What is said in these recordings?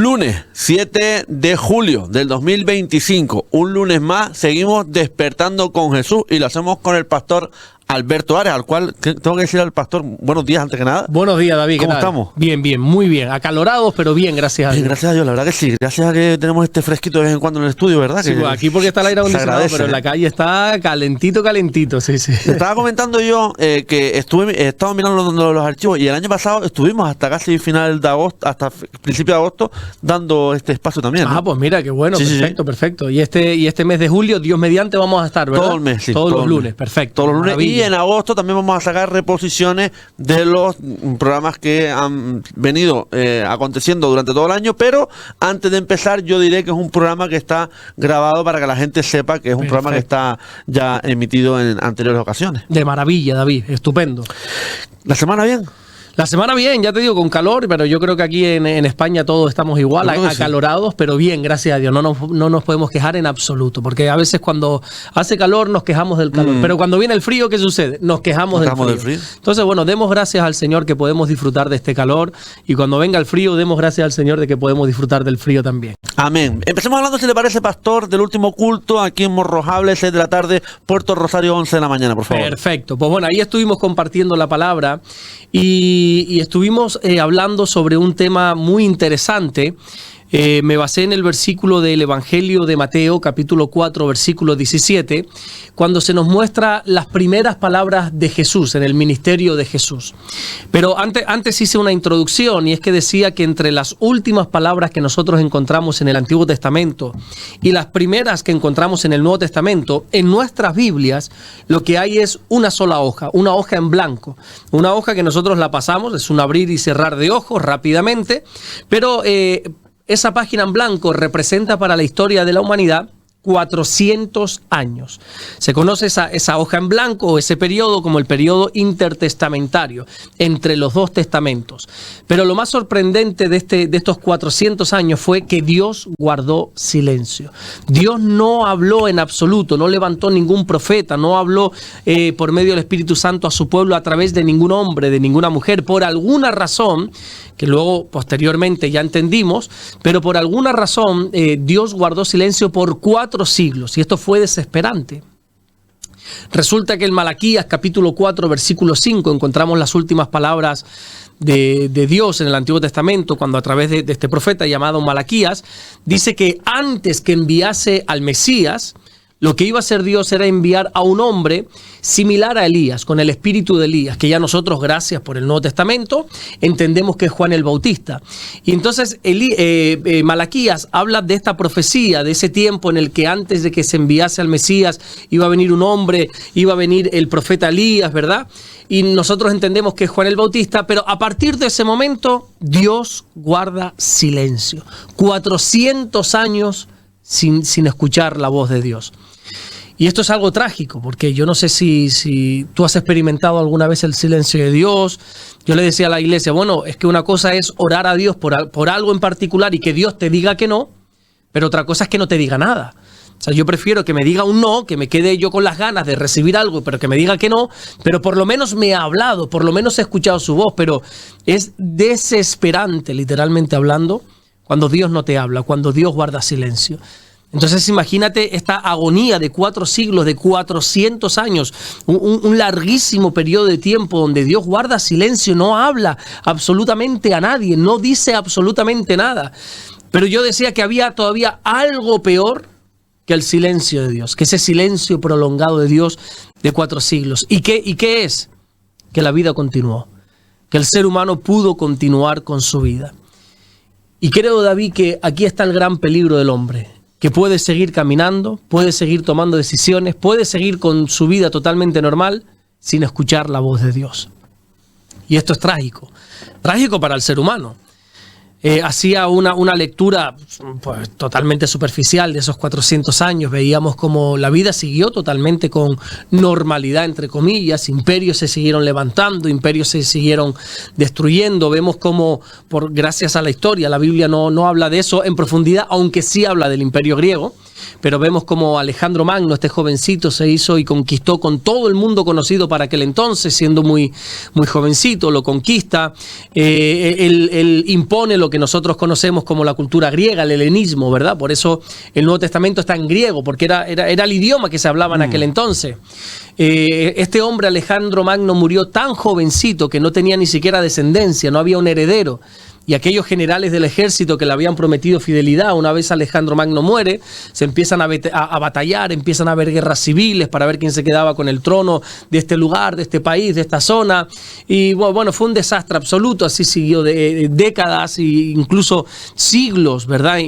Lunes 7 de julio del 2025, un lunes más, seguimos despertando con Jesús y lo hacemos con el pastor Alberto Ares, al cual tengo que decir al pastor buenos días antes que nada. Buenos días, David. ¿Cómo estamos? Bien, bien, muy bien. Acalorados, pero bien, gracias a Dios. Bien, gracias a Dios, la verdad que sí. Gracias a que tenemos este fresquito de vez en cuando en el estudio, ¿verdad? Sí, que pues aquí porque está el aire acondicionado, pero en la calle está calentito, calentito, sí, sí. Estaba comentando yo que estaba mirando los archivos y el año pasado estuvimos hasta casi final de agosto, hasta principio de agosto, dando este espacio también, ¿no? Ah, pues mira, qué bueno, sí, perfecto, sí. Perfecto. Y este mes de julio, Dios mediante, vamos a estar, ¿verdad? Todo el mes, sí. Todos los lunes, perfecto. Todos los lunes. Maravilla. Y en agosto también vamos a sacar reposiciones de los programas que han venido aconteciendo durante todo el año, pero antes de empezar yo diré que es un programa que está grabado para que la gente sepa que es un programa que está ya emitido en anteriores ocasiones. De maravilla, David, estupendo. ¿La semana bien? La semana bien, ya te digo, con calor, pero yo creo que aquí en España todos estamos igual, acalorados, sí. Pero bien, gracias a Dios, no nos podemos quejar en absoluto, porque a veces cuando hace calor nos quejamos del calor, pero cuando viene el frío, ¿qué sucede? Nos quejamos del frío. Entonces, bueno, demos gracias al Señor que podemos disfrutar de este calor, y cuando venga el frío, demos gracias al Señor de que podemos disfrutar del frío también. Amén. Empecemos hablando, si le parece, pastor, del último culto aquí en Morrojable, 6 de la tarde, Puerto Rosario, 11 de la mañana, por favor. Perfecto. Pues bueno, ahí estuvimos compartiendo la palabra y estuvimos hablando sobre un tema muy interesante. Me basé en el versículo del Evangelio de Mateo, capítulo 4, versículo 17, cuando se nos muestra las primeras palabras de Jesús, en el ministerio de Jesús. Pero antes hice una introducción, y es que decía que entre las últimas palabras que nosotros encontramos en el Antiguo Testamento y las primeras que encontramos en el Nuevo Testamento, en nuestras Biblias lo que hay es una sola hoja, una hoja en blanco, una hoja que nosotros la pasamos, es un abrir y cerrar de ojos rápidamente, pero esa página en blanco representa para la historia de la humanidad 400 años. Se conoce esa hoja en blanco o ese periodo como el periodo intertestamentario, entre los dos testamentos. Pero lo más sorprendente de estos 400 años fue que Dios guardó silencio. Dios no habló en absoluto, no levantó ningún profeta, no habló por medio del Espíritu Santo a su pueblo a través de ningún hombre, de ninguna mujer, por alguna razón, que luego posteriormente ya entendimos, pero por alguna razón Dios guardó silencio por 4 siglos, y esto fue desesperante. Resulta que en Malaquías capítulo 4 versículo 5 encontramos las últimas palabras de Dios en el Antiguo Testamento, cuando a través de este profeta llamado Malaquías dice que antes que enviase al Mesías, lo que iba a hacer Dios era enviar a un hombre similar a Elías, con el espíritu de Elías, que ya nosotros, gracias por el Nuevo Testamento, entendemos que es Juan el Bautista. Y entonces Malaquías habla de esta profecía, de ese tiempo en el que antes de que se enviase al Mesías iba a venir un hombre, iba a venir el profeta Elías, ¿verdad? Y nosotros entendemos que es Juan el Bautista, pero a partir de ese momento Dios guarda silencio. 400 años sin escuchar la voz de Dios. Y esto es algo trágico, porque yo no sé si tú has experimentado alguna vez el silencio de Dios. Yo le decía a la iglesia, bueno, es que una cosa es orar a Dios por algo en particular y que Dios te diga que no, pero otra cosa es que no te diga nada. O sea, yo prefiero que me diga un no, que me quede yo con las ganas de recibir algo, pero que me diga que no, pero por lo menos me ha hablado, por lo menos he escuchado su voz. Pero es desesperante, literalmente hablando, cuando Dios no te habla, cuando Dios guarda silencio. Entonces imagínate esta agonía de 4 siglos, de 400 años, un larguísimo periodo de tiempo donde Dios guarda silencio, no habla absolutamente a nadie, no dice absolutamente nada. Pero yo decía que había todavía algo peor que el silencio de Dios, que ese silencio prolongado de Dios de 4 siglos. ¿Y qué es? Que la vida continuó, que el ser humano pudo continuar con su vida. Y creo, David, que aquí está el gran peligro del hombre, que puede seguir caminando, puede seguir tomando decisiones, puede seguir con su vida totalmente normal sin escuchar la voz de Dios. Y esto es trágico para el ser humano. Hacía una lectura pues, totalmente superficial de esos 400 años. Veíamos como la vida siguió totalmente con normalidad, entre comillas. Imperios se siguieron levantando, imperios se siguieron destruyendo. Vemos como, gracias a la historia, la Biblia no habla de eso en profundidad, aunque sí habla del imperio griego. pero vemos como Alejandro Magno, este jovencito, se hizo y conquistó con todo el mundo conocido para aquel entonces, siendo muy, muy jovencito, lo conquista. Él impone lo que nosotros conocemos como la cultura griega, el helenismo, ¿verdad? Por eso el Nuevo Testamento está en griego, porque era el idioma que se hablaba en aquel entonces. Este hombre, Alejandro Magno, murió tan jovencito que no tenía ni siquiera descendencia, no había un heredero. Y aquellos generales del ejército que le habían prometido fidelidad, una vez Alejandro Magno muere, se empiezan a batallar, empiezan a haber guerras civiles para ver quién se quedaba con el trono de este lugar, de este país, de esta zona. Y bueno, fue un desastre absoluto, así siguió de décadas e incluso siglos, ¿verdad?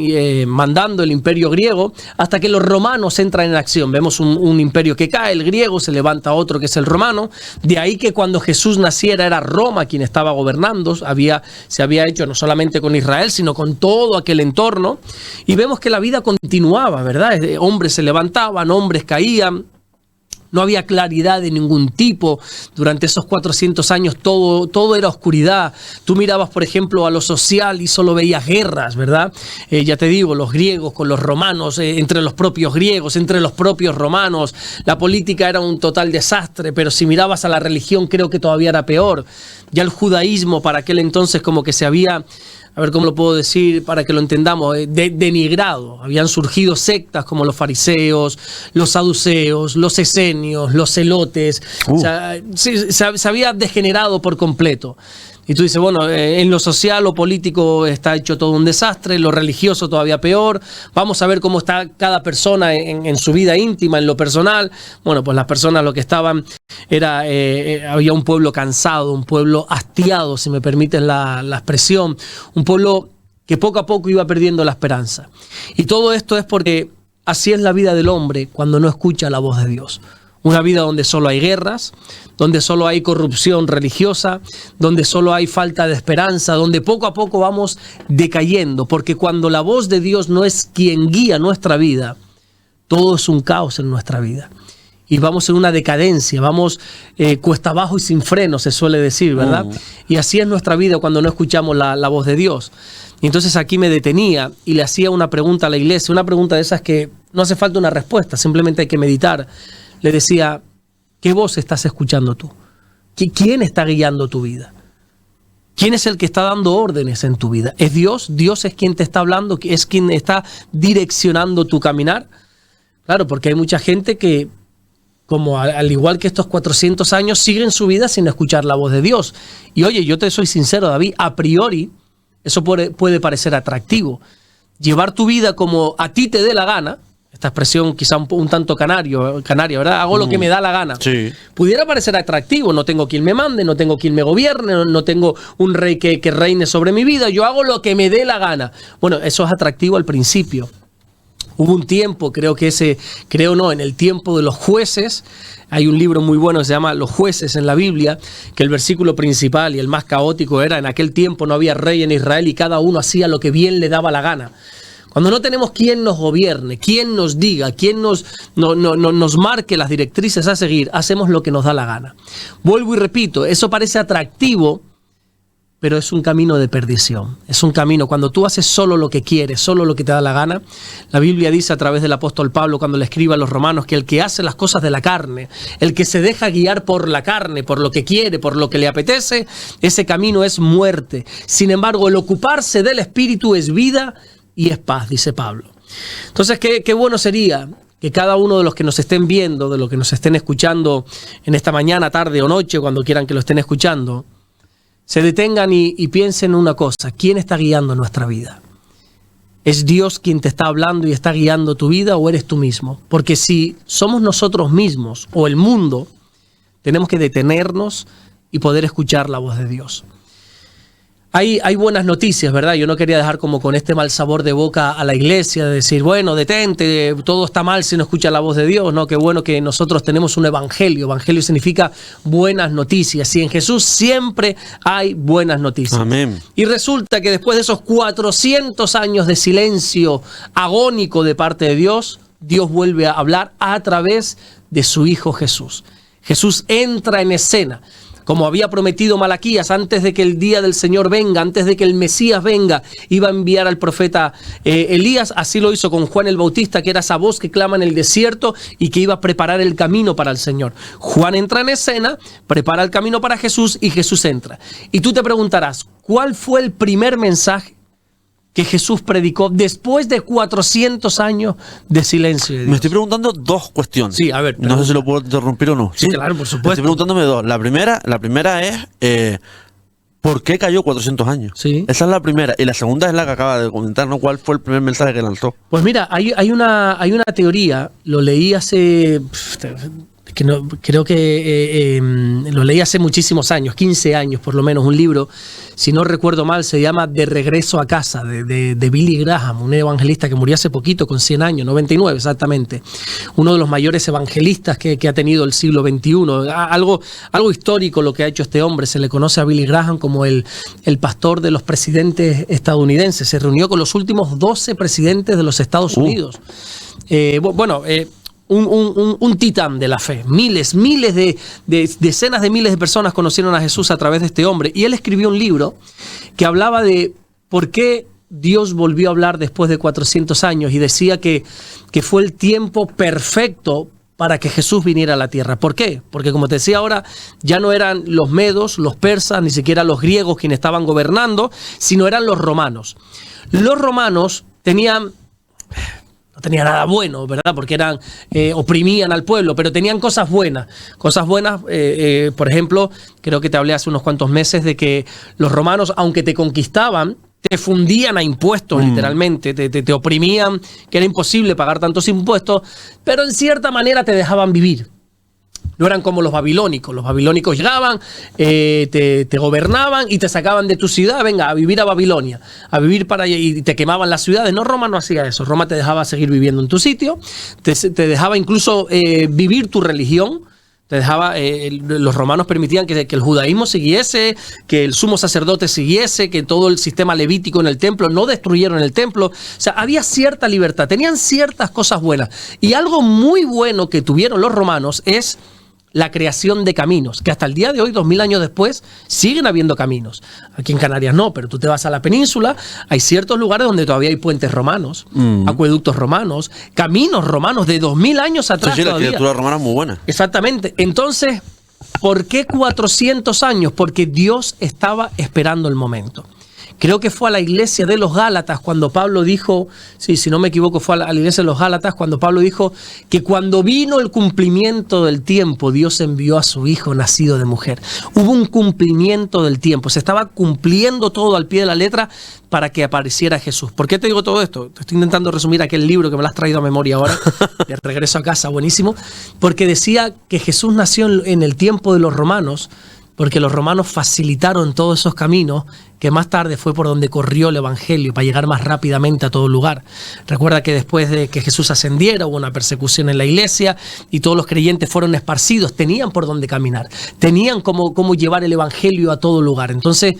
Mandando el imperio griego, hasta que los romanos entran en acción. Vemos un imperio que cae, el griego, se levanta otro que es el romano. De ahí que cuando Jesús naciera era Roma quien estaba gobernando, se había hecho no solamente con Israel, sino con todo aquel entorno, y vemos que la vida continuaba, ¿verdad? Hombres se levantaban, hombres caían, no había claridad de ningún tipo. Durante esos 400 años todo era oscuridad. Tú mirabas, por ejemplo, a lo social y solo veías guerras, ¿verdad? Ya te digo, los griegos con los romanos, entre los propios griegos, entre los propios romanos. La política era un total desastre, pero si mirabas a la religión creo que todavía era peor. Ya el judaísmo para aquel entonces como que se había... A ver cómo lo puedo decir para que lo entendamos, denigrado. Habían surgido sectas como los fariseos, los saduceos, los esenios, los celotes. O sea, se había degenerado por completo. Y tú dices, bueno, en lo social o político está hecho todo un desastre, lo religioso todavía peor. Vamos a ver cómo está cada persona en su vida íntima, en lo personal. Bueno, pues las personas lo que estaban había un pueblo cansado, un pueblo hastiado, si me permiten la expresión, un pueblo que poco a poco iba perdiendo la esperanza. Y todo esto es porque así es la vida del hombre cuando no escucha la voz de Dios. Una vida donde solo hay guerras, donde solo hay corrupción religiosa, donde solo hay falta de esperanza, donde poco a poco vamos decayendo, porque cuando la voz de Dios no es quien guía nuestra vida, todo es un caos en nuestra vida. Y vamos en una decadencia, vamos cuesta abajo y sin freno, se suele decir, ¿verdad? Y así es nuestra vida cuando no escuchamos la voz de Dios. Y entonces aquí me detenía y le hacía una pregunta a la iglesia, una pregunta de esas que no hace falta una respuesta, simplemente hay que meditar. Le decía, ¿qué voz estás escuchando tú? ¿Quién está guiando tu vida? ¿Quién es el que está dando órdenes en tu vida? ¿Es Dios? ¿Dios es quien te está hablando? ¿Es quien está direccionando tu caminar? Claro, porque hay mucha gente que, como al igual que estos 400 años, siguen su vida sin escuchar la voz de Dios. Y oye, yo te soy sincero, David, a priori, eso puede parecer atractivo. Llevar tu vida como a ti te dé la gana. Esta expresión quizá un tanto canaria, ¿verdad? Hago lo que me da la gana. Sí. Pudiera parecer atractivo, no tengo quien me mande, no tengo quien me gobierne, no tengo un rey que reine sobre mi vida, yo hago lo que me dé la gana. Bueno, eso es atractivo al principio. Hubo un tiempo, en el tiempo de los jueces, hay un libro muy bueno que se llama Los Jueces en la Biblia, que el versículo principal y el más caótico era, en aquel tiempo no había rey en Israel y cada uno hacía lo que bien le daba la gana. Cuando no tenemos quien nos gobierne, quien nos diga, quien nos marque las directrices a seguir, hacemos lo que nos da la gana. Vuelvo y repito, eso parece atractivo, pero es un camino de perdición. Es un camino, cuando tú haces solo lo que quieres, solo lo que te da la gana. La Biblia dice a través del apóstol Pablo, cuando le escribe a los romanos, que el que hace las cosas de la carne, el que se deja guiar por la carne, por lo que quiere, por lo que le apetece, ese camino es muerte. Sin embargo, el ocuparse del espíritu es vida y es paz, dice Pablo. Entonces, qué bueno sería que cada uno de los que nos estén viendo, de los que nos estén escuchando en esta mañana, tarde o noche, cuando quieran que lo estén escuchando, se detengan y piensen una cosa: ¿quién está guiando nuestra vida? ¿Es Dios quien te está hablando y está guiando tu vida o eres tú mismo? Porque si somos nosotros mismos o el mundo, tenemos que detenernos y poder escuchar la voz de Dios. Hay buenas noticias, ¿verdad? Yo no quería dejar como con este mal sabor de boca a la iglesia, de decir, bueno, detente, todo está mal si no escucha la voz de Dios, ¿no? Qué bueno que nosotros tenemos un evangelio. Evangelio significa buenas noticias. Y en Jesús siempre hay buenas noticias. Amén. Y resulta que después de esos 400 años de silencio agónico de parte de Dios, Dios vuelve a hablar a través de su Hijo Jesús. Jesús entra en escena. como había prometido Malaquías, antes de que el día del Señor venga, antes de que el Mesías venga, iba a enviar al profeta Elías. Así lo hizo con Juan el Bautista, que era esa voz que clama en el desierto y que iba a preparar el camino para el Señor. Juan entra en escena, prepara el camino para Jesús y Jesús entra. Y tú te preguntarás, ¿cuál fue el primer mensaje que Jesús predicó después de 400 años de silencio de Dios? Me estoy preguntando dos cuestiones. Sí, a ver. No sé si lo puedo interrumpir o no. Sí, claro, por supuesto. Estoy preguntándome dos. La primera es ¿por qué cayó 400 años? Sí. Esa es la primera. Y la segunda es la que acaba de comentar, ¿no? ¿Cuál fue el primer mensaje que lanzó? Pues mira, hay una teoría, lo leí hace... que no, creo que lo leí hace muchísimos años, 15 años por lo menos, un libro, si no recuerdo mal, se llama De regreso a casa, de Billy Graham, un evangelista que murió hace poquito, con 100 años, 99 exactamente, uno de los mayores evangelistas que ha tenido el siglo XXI, algo histórico lo que ha hecho este hombre. Se le conoce a Billy Graham como el pastor de los presidentes estadounidenses. Se reunió con los últimos 12 presidentes de los Estados Unidos. Un titán de la fe. Miles de decenas de miles de personas conocieron a Jesús a través de este hombre. Y él escribió un libro que hablaba de por qué Dios volvió a hablar después de 400 años y decía que fue el tiempo perfecto para que Jesús viniera a la tierra. ¿Por qué? Porque como te decía ahora, ya no eran los medos, los persas, ni siquiera los griegos quienes estaban gobernando, sino eran los romanos. Los romanos no tenía nada bueno, ¿verdad? Porque oprimían al pueblo, pero tenían cosas buenas. Cosas buenas, por ejemplo, creo que te hablé hace unos cuantos meses de que los romanos, aunque te conquistaban, te fundían a impuestos, literalmente, te oprimían, que era imposible pagar tantos impuestos, pero en cierta manera te dejaban vivir. No eran como los babilónicos. Los babilónicos llegaban, te gobernaban y te sacaban de tu ciudad, venga, a vivir a Babilonia, a vivir para allá, y te quemaban las ciudades. No, Roma no hacía eso. Roma te dejaba seguir viviendo en tu sitio, te dejaba incluso vivir tu religión. Te dejaba, los romanos permitían que el judaísmo siguiese, que el sumo sacerdote siguiese, que todo el sistema levítico en el templo, no destruyeron el templo. O sea, había cierta libertad, tenían ciertas cosas buenas. Y algo muy bueno que tuvieron los romanos es la creación de caminos, que hasta el día de hoy, 2000 años después, siguen habiendo caminos. Aquí en Canarias no, pero tú te vas a la península, hay ciertos lugares donde todavía hay puentes romanos, acueductos romanos, caminos romanos de 2000 años atrás. Sí, la arquitectura romana es muy buena. Exactamente. Entonces, ¿por qué 400 años? Porque Dios estaba esperando el momento. Creo que fue a la iglesia de los Gálatas cuando Pablo dijo, sí, si no me equivoco, fue a la iglesia de los Gálatas cuando Pablo dijo que cuando vino el cumplimiento del tiempo, Dios envió a su hijo nacido de mujer. Hubo un cumplimiento del tiempo, se estaba cumpliendo todo al pie de la letra para que apareciera Jesús. ¿Por qué te digo todo esto? Te estoy intentando resumir aquel libro que me lo has traído a memoria ahora, de regreso a casa, buenísimo, porque decía que Jesús nació en el tiempo de los romanos, porque los romanos facilitaron todos esos caminos que más tarde fue por donde corrió el evangelio para llegar más rápidamente a todo lugar. Recuerda que después de que Jesús ascendiera hubo una persecución en la iglesia y todos los creyentes fueron esparcidos, tenían por dónde caminar, tenían cómo llevar el evangelio a todo lugar. Entonces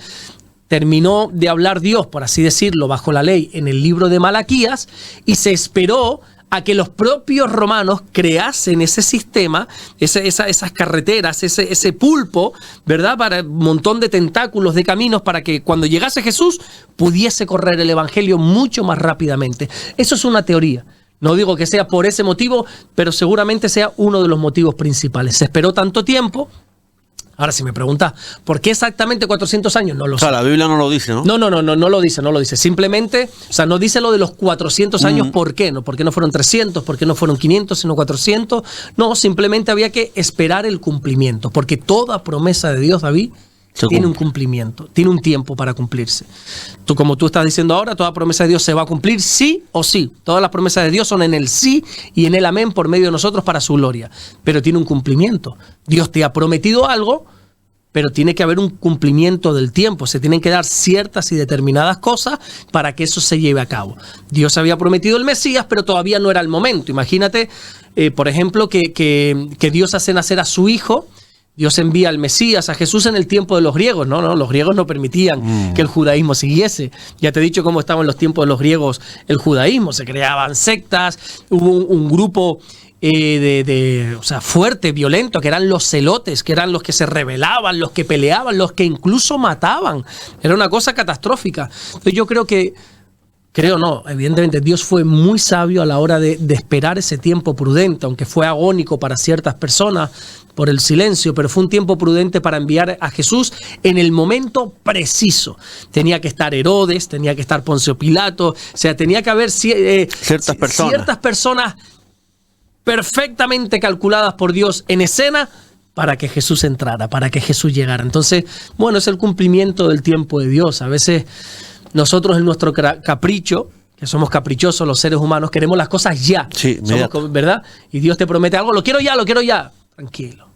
terminó de hablar Dios, por así decirlo, bajo la ley en el libro de Malaquías y se esperó a que los propios romanos creasen ese sistema, esas carreteras, ese pulpo, ¿verdad? Para un montón de tentáculos, de caminos, para que cuando llegase Jesús pudiese correr el evangelio mucho más rápidamente. Eso es una teoría. No digo que sea por ese motivo, pero seguramente sea uno de los motivos principales. Se esperó tanto tiempo. Ahora, si me preguntas, ¿por qué exactamente 400 años? No lo sé. O sea, la Biblia no lo dice, ¿no? No lo dice. Simplemente, o sea, no dice lo de los 400 años, ¿por qué? ¿No? ¿Por qué no fueron 300? ¿Por qué no fueron 500, sino 400? No, simplemente había que esperar el cumplimiento, porque toda promesa de Dios, David, tiene un cumplimiento, tiene un tiempo para cumplirse. Como tú estás diciendo ahora, toda promesa de Dios se va a cumplir sí o sí. Todas las promesas de Dios son en el sí y en el amén por medio de nosotros para su gloria. Pero tiene un cumplimiento. Dios te ha prometido algo, pero tiene que haber un cumplimiento del tiempo. Se tienen que dar ciertas y determinadas cosas para que eso se lleve a cabo. Dios había prometido el Mesías, pero todavía no era el momento. Imagínate, por ejemplo, que Dios hace nacer a su hijo. Dios envía al Mesías, a Jesús en el tiempo de los griegos. No, los griegos no permitían que el judaísmo siguiese. Ya te he dicho cómo estaba en los tiempos de los griegos el judaísmo. Se creaban sectas, hubo un grupo o sea, fuerte, violento, que eran los celotes, que eran los que se rebelaban, los que peleaban, los que incluso mataban. Era una cosa catastrófica. Entonces yo evidentemente Dios fue muy sabio a la hora de esperar ese tiempo prudente, aunque fue agónico para ciertas personas por el silencio, pero fue un tiempo prudente para enviar a Jesús en el momento preciso. Tenía que estar Herodes, tenía que estar Poncio Pilato, o sea, tenía que haber ciertas personas perfectamente calculadas por Dios en escena para que Jesús entrara, para que Jesús llegara. Entonces, bueno, es el cumplimiento del tiempo de Dios. A veces nosotros en nuestro capricho, que somos caprichosos los seres humanos, queremos las cosas ya. Sí, ¿verdad? Y Dios te promete algo, lo quiero ya. Tranquilo.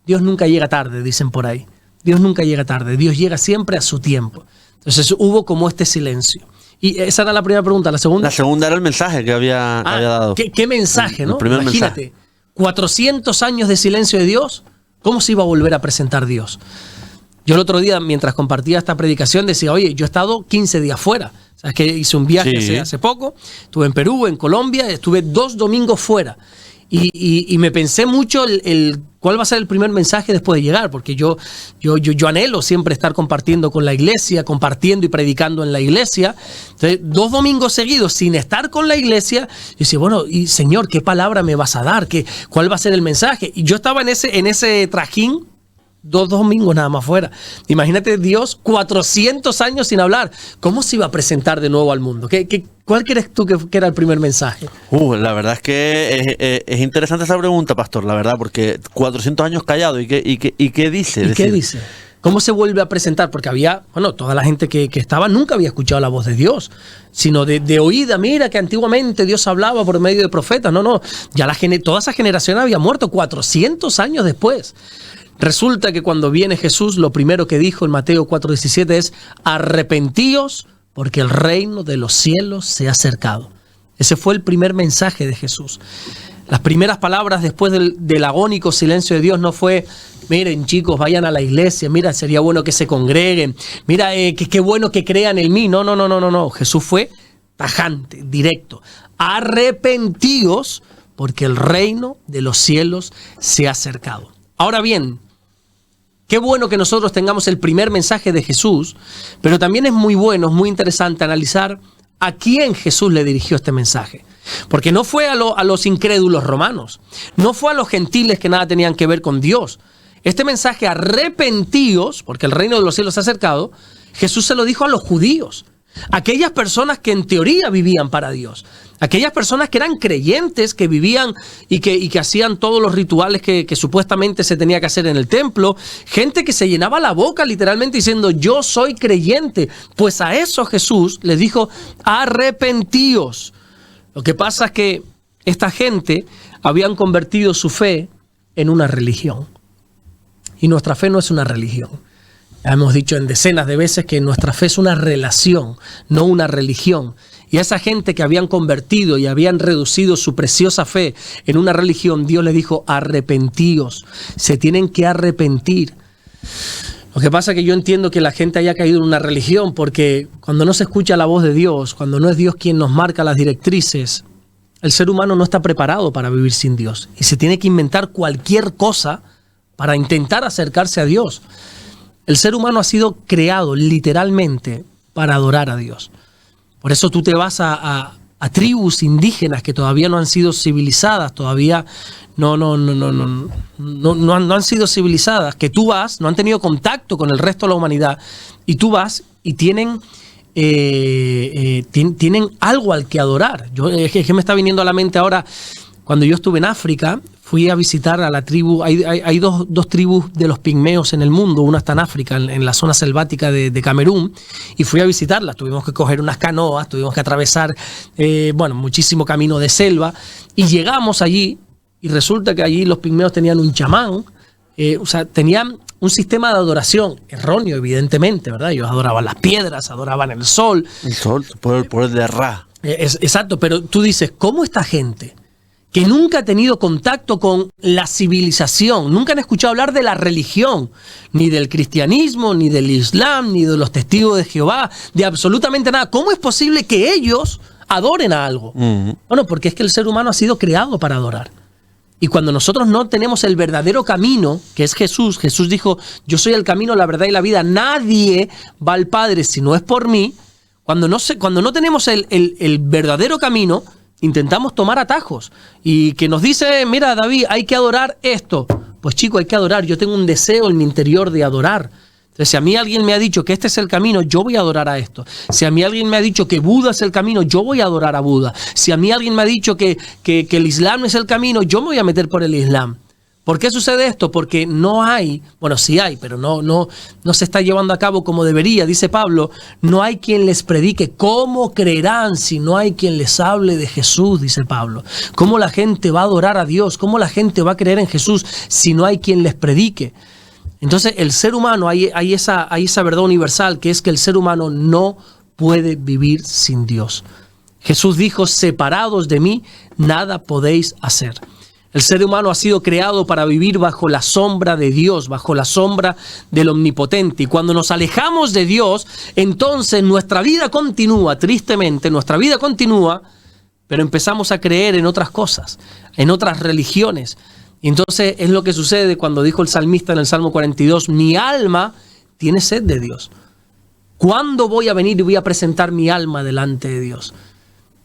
Dios nunca llega tarde, dicen por ahí. Dios nunca llega tarde. Dios llega siempre a su tiempo. Entonces hubo como este silencio. Y esa era la primera pregunta. La segunda. La segunda era el mensaje que había dado. ¿Qué mensaje, no? El primer Imagínate, mensaje. 400 años de silencio de Dios. ¿Cómo se iba a volver a presentar Dios? Yo el otro día, mientras compartía esta predicación, decía, oye, yo he estado 15 días fuera. Sabes que hice un viaje hace poco. Estuve en Perú, en Colombia. Estuve 2 domingos fuera. Y me pensé mucho cuál va a ser el primer mensaje después de llegar, porque yo anhelo siempre estar compartiendo con la iglesia, compartiendo y predicando en la iglesia. Entonces, 2 domingos seguidos sin estar con la iglesia, yo decía, bueno, y Señor, ¿qué palabra me vas a dar? ¿Cuál va a ser el mensaje? Y yo estaba en ese trajín 2 domingos nada más fuera. Imagínate Dios 400 años sin hablar. ¿Cómo se iba a presentar de nuevo al mundo? ¿Cuál crees tú que era el primer mensaje? La verdad es que es interesante esa pregunta, pastor, la verdad, porque 400 años callado. ¿Y qué dice? ¿Qué dice? ¿Cómo se vuelve a presentar? Porque toda la gente que estaba nunca había escuchado la voz de Dios, sino de oída. Mira que antiguamente Dios hablaba por medio de profetas. No, ya toda esa generación había muerto 400 años después. Resulta que cuando viene Jesús, lo primero que dijo en Mateo 4:17 es: arrepentíos porque el reino de los cielos se ha acercado. Ese fue el primer mensaje de Jesús. Las primeras palabras después del agónico silencio de Dios no fue: miren chicos, vayan a la iglesia, mira, sería bueno que se congreguen, mira, qué bueno que crean en mí. No. Jesús fue tajante, directo. Arrepentíos porque el reino de los cielos se ha acercado. Ahora bien, qué bueno que nosotros tengamos el primer mensaje de Jesús, pero también es muy bueno, es muy interesante analizar a quién Jesús le dirigió este mensaje. Porque no fue a los incrédulos romanos, no fue a los gentiles que nada tenían que ver con Dios. Este mensaje, arrepentíos, porque el reino de los cielos se ha acercado, Jesús se lo dijo a los judíos. Aquellas personas que en teoría vivían para Dios, aquellas personas que eran creyentes, que vivían y que hacían todos los rituales que supuestamente se tenía que hacer en el templo, gente que se llenaba la boca literalmente diciendo yo soy creyente, pues a eso Jesús les dijo arrepentíos. Lo que pasa es que esta gente habían convertido su fe en una religión y nuestra fe no es una religión. Hemos dicho en decenas de veces que nuestra fe es una relación, no una religión. Y a esa gente que habían convertido y habían reducido su preciosa fe en una religión, Dios les dijo, arrepentíos, se tienen que arrepentir. Lo que pasa es que yo entiendo que la gente haya caído en una religión porque cuando no se escucha la voz de Dios, cuando no es Dios quien nos marca las directrices, el ser humano no está preparado para vivir sin Dios. Y se tiene que inventar cualquier cosa para intentar acercarse a Dios. El ser humano ha sido creado literalmente para adorar a Dios. Por eso tú te vas a tribus indígenas que todavía no han sido civilizadas, todavía no han sido civilizadas, que tú vas, no han tenido contacto con el resto de la humanidad, y tú vas y tienen algo al que adorar. Es que me está viniendo a la mente ahora, cuando yo estuve en África, fui a visitar a la tribu, hay dos tribus de los pigmeos en el mundo, una está en África, en la zona selvática de Camerún, y fui a visitarlas. Tuvimos que coger unas canoas, tuvimos que atravesar muchísimo camino de selva, y llegamos allí, y resulta que allí los pigmeos tenían un chamán, tenían un sistema de adoración erróneo, evidentemente, ¿verdad? Ellos adoraban las piedras, adoraban el sol. El sol, por el poder de Ra. Exacto, pero tú dices, ¿cómo esta gente que nunca ha tenido contacto con la civilización, nunca han escuchado hablar de la religión, ni del cristianismo, ni del islam, ni de los testigos de Jehová, de absolutamente nada? ¿Cómo es posible que ellos adoren a algo? Uh-huh. Bueno, porque es que el ser humano ha sido creado para adorar. Y cuando nosotros no tenemos el verdadero camino, que es Jesús, Jesús dijo, yo soy el camino, la verdad y la vida, nadie va al Padre si no es por mí. Cuando no tenemos el verdadero camino, intentamos tomar atajos. Y que nos dice, mira David, hay que adorar esto. Pues chico, hay que adorar. Yo tengo un deseo en mi interior de adorar. Entonces, si a mí alguien me ha dicho que este es el camino, yo voy a adorar a esto. Si a mí alguien me ha dicho que Buda es el camino, yo voy a adorar a Buda. Si a mí alguien me ha dicho que el Islam es el camino, yo me voy a meter por el Islam. ¿Por qué sucede esto? Porque no hay, bueno, sí hay, pero no se está llevando a cabo como debería. Dice Pablo, no hay quien les predique. ¿Cómo creerán si no hay quien les hable de Jesús? Dice Pablo. ¿Cómo la gente va a adorar a Dios? ¿Cómo la gente va a creer en Jesús si no hay quien les predique? Entonces, el ser humano, hay esa verdad universal, que es que el ser humano no puede vivir sin Dios. Jesús dijo, separados de mí, nada podéis hacer. El ser humano ha sido creado para vivir bajo la sombra de Dios, bajo la sombra del Omnipotente. Y cuando nos alejamos de Dios, entonces nuestra vida continúa, tristemente, nuestra vida continúa, pero empezamos a creer en otras cosas, en otras religiones. Y entonces es lo que sucede cuando dijo el salmista en el Salmo 42, mi alma tiene sed de Dios. ¿Cuándo voy a venir y voy a presentar mi alma delante de Dios?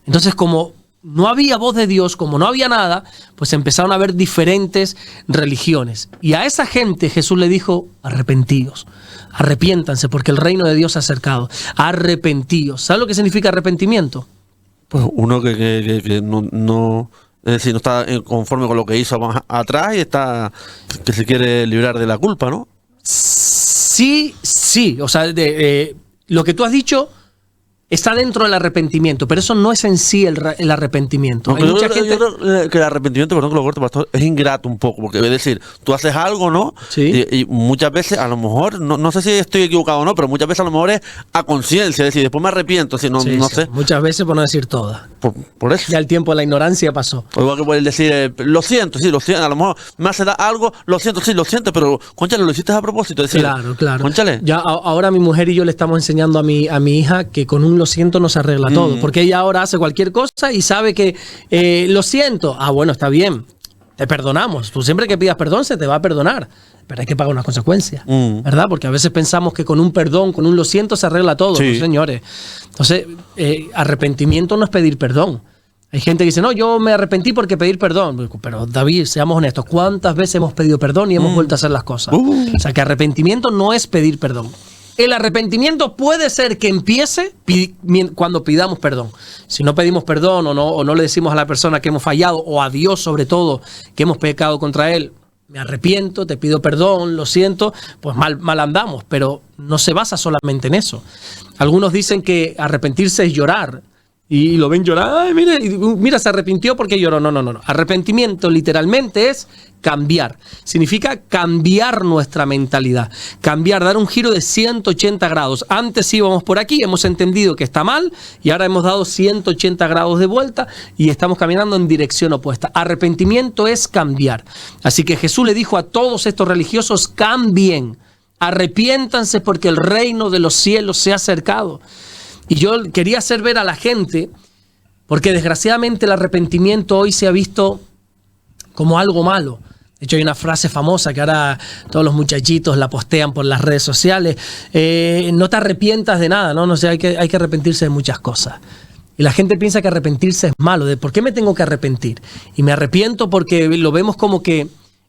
Entonces, como no había voz de Dios, como no había nada, pues empezaron a haber diferentes religiones. Y a esa gente Jesús le dijo, arrepentíos, arrepiéntanse porque el reino de Dios se ha acercado. Arrepentíos. ¿Sabes lo que significa arrepentimiento? Pues uno que no es decir, no está conforme con lo que hizo más atrás y está que se quiere librar de la culpa, ¿no? Sí. O sea, lo que tú has dicho está dentro del arrepentimiento, pero eso no es en sí el arrepentimiento. No, yo creo que el arrepentimiento, perdón que lo corte, pastor, es ingrato un poco, porque es decir, tú haces algo, ¿no? Sí. Y muchas veces, a lo mejor, no sé si estoy equivocado o no, pero muchas veces a lo mejor es a conciencia, es decir, después me arrepiento, si no, Sí. sé. Muchas veces, por no decir todas. Por eso. Ya el tiempo de la ignorancia pasó. O igual que puedes decir, lo siento, a lo mejor me hace algo, lo siento, pero, conchale, lo hiciste a propósito. Es decir, Claro. Conchale. Ya ahora mi mujer y yo le estamos enseñando a mi hija que con un lo siento no se arregla todo, porque ella ahora hace cualquier cosa y sabe que lo siento. Ah, bueno, está bien, te perdonamos. Tú siempre que pidas perdón se te va a perdonar, pero hay que pagar unas consecuencias, ¿verdad? Porque a veces pensamos que con un perdón, con un lo siento se arregla todo, Sí. ¿no, señores? Entonces, arrepentimiento no es pedir perdón. Hay gente que dice, no, yo me arrepentí porque pedir perdón. Pero David, seamos honestos, ¿cuántas veces hemos pedido perdón y hemos vuelto a hacer las cosas? O sea, que arrepentimiento no es pedir perdón. El arrepentimiento puede ser que empiece cuando pidamos perdón. Si no pedimos perdón o no le decimos a la persona que hemos fallado, o a Dios sobre todo, que hemos pecado contra Él, me arrepiento, te pido perdón, lo siento, pues mal andamos, pero no se basa solamente en eso. Algunos dicen que arrepentirse es llorar. Y lo ven llorar, ay, mira, se arrepintió porque lloró. No. Arrepentimiento literalmente es cambiar. Significa cambiar nuestra mentalidad. Cambiar, dar un giro de 180 grados. Antes íbamos por aquí, hemos entendido que está mal y ahora hemos dado 180 grados de vuelta y estamos caminando en dirección opuesta. Arrepentimiento es cambiar. Así que Jesús le dijo a todos estos religiosos, cambien, arrepiéntanse porque el reino de los cielos se ha acercado. Y yo quería hacer ver a la gente, porque desgraciadamente el arrepentimiento hoy se ha visto como algo malo. De hecho, hay una frase famosa que ahora todos los muchachitos la postean por las redes sociales. No te arrepientas de nada, ¿no? No sé, hay que arrepentirse de muchas cosas. Y la gente piensa que arrepentirse es malo. ¿De por qué me tengo que arrepentir? Y me arrepiento porque lo vemos como que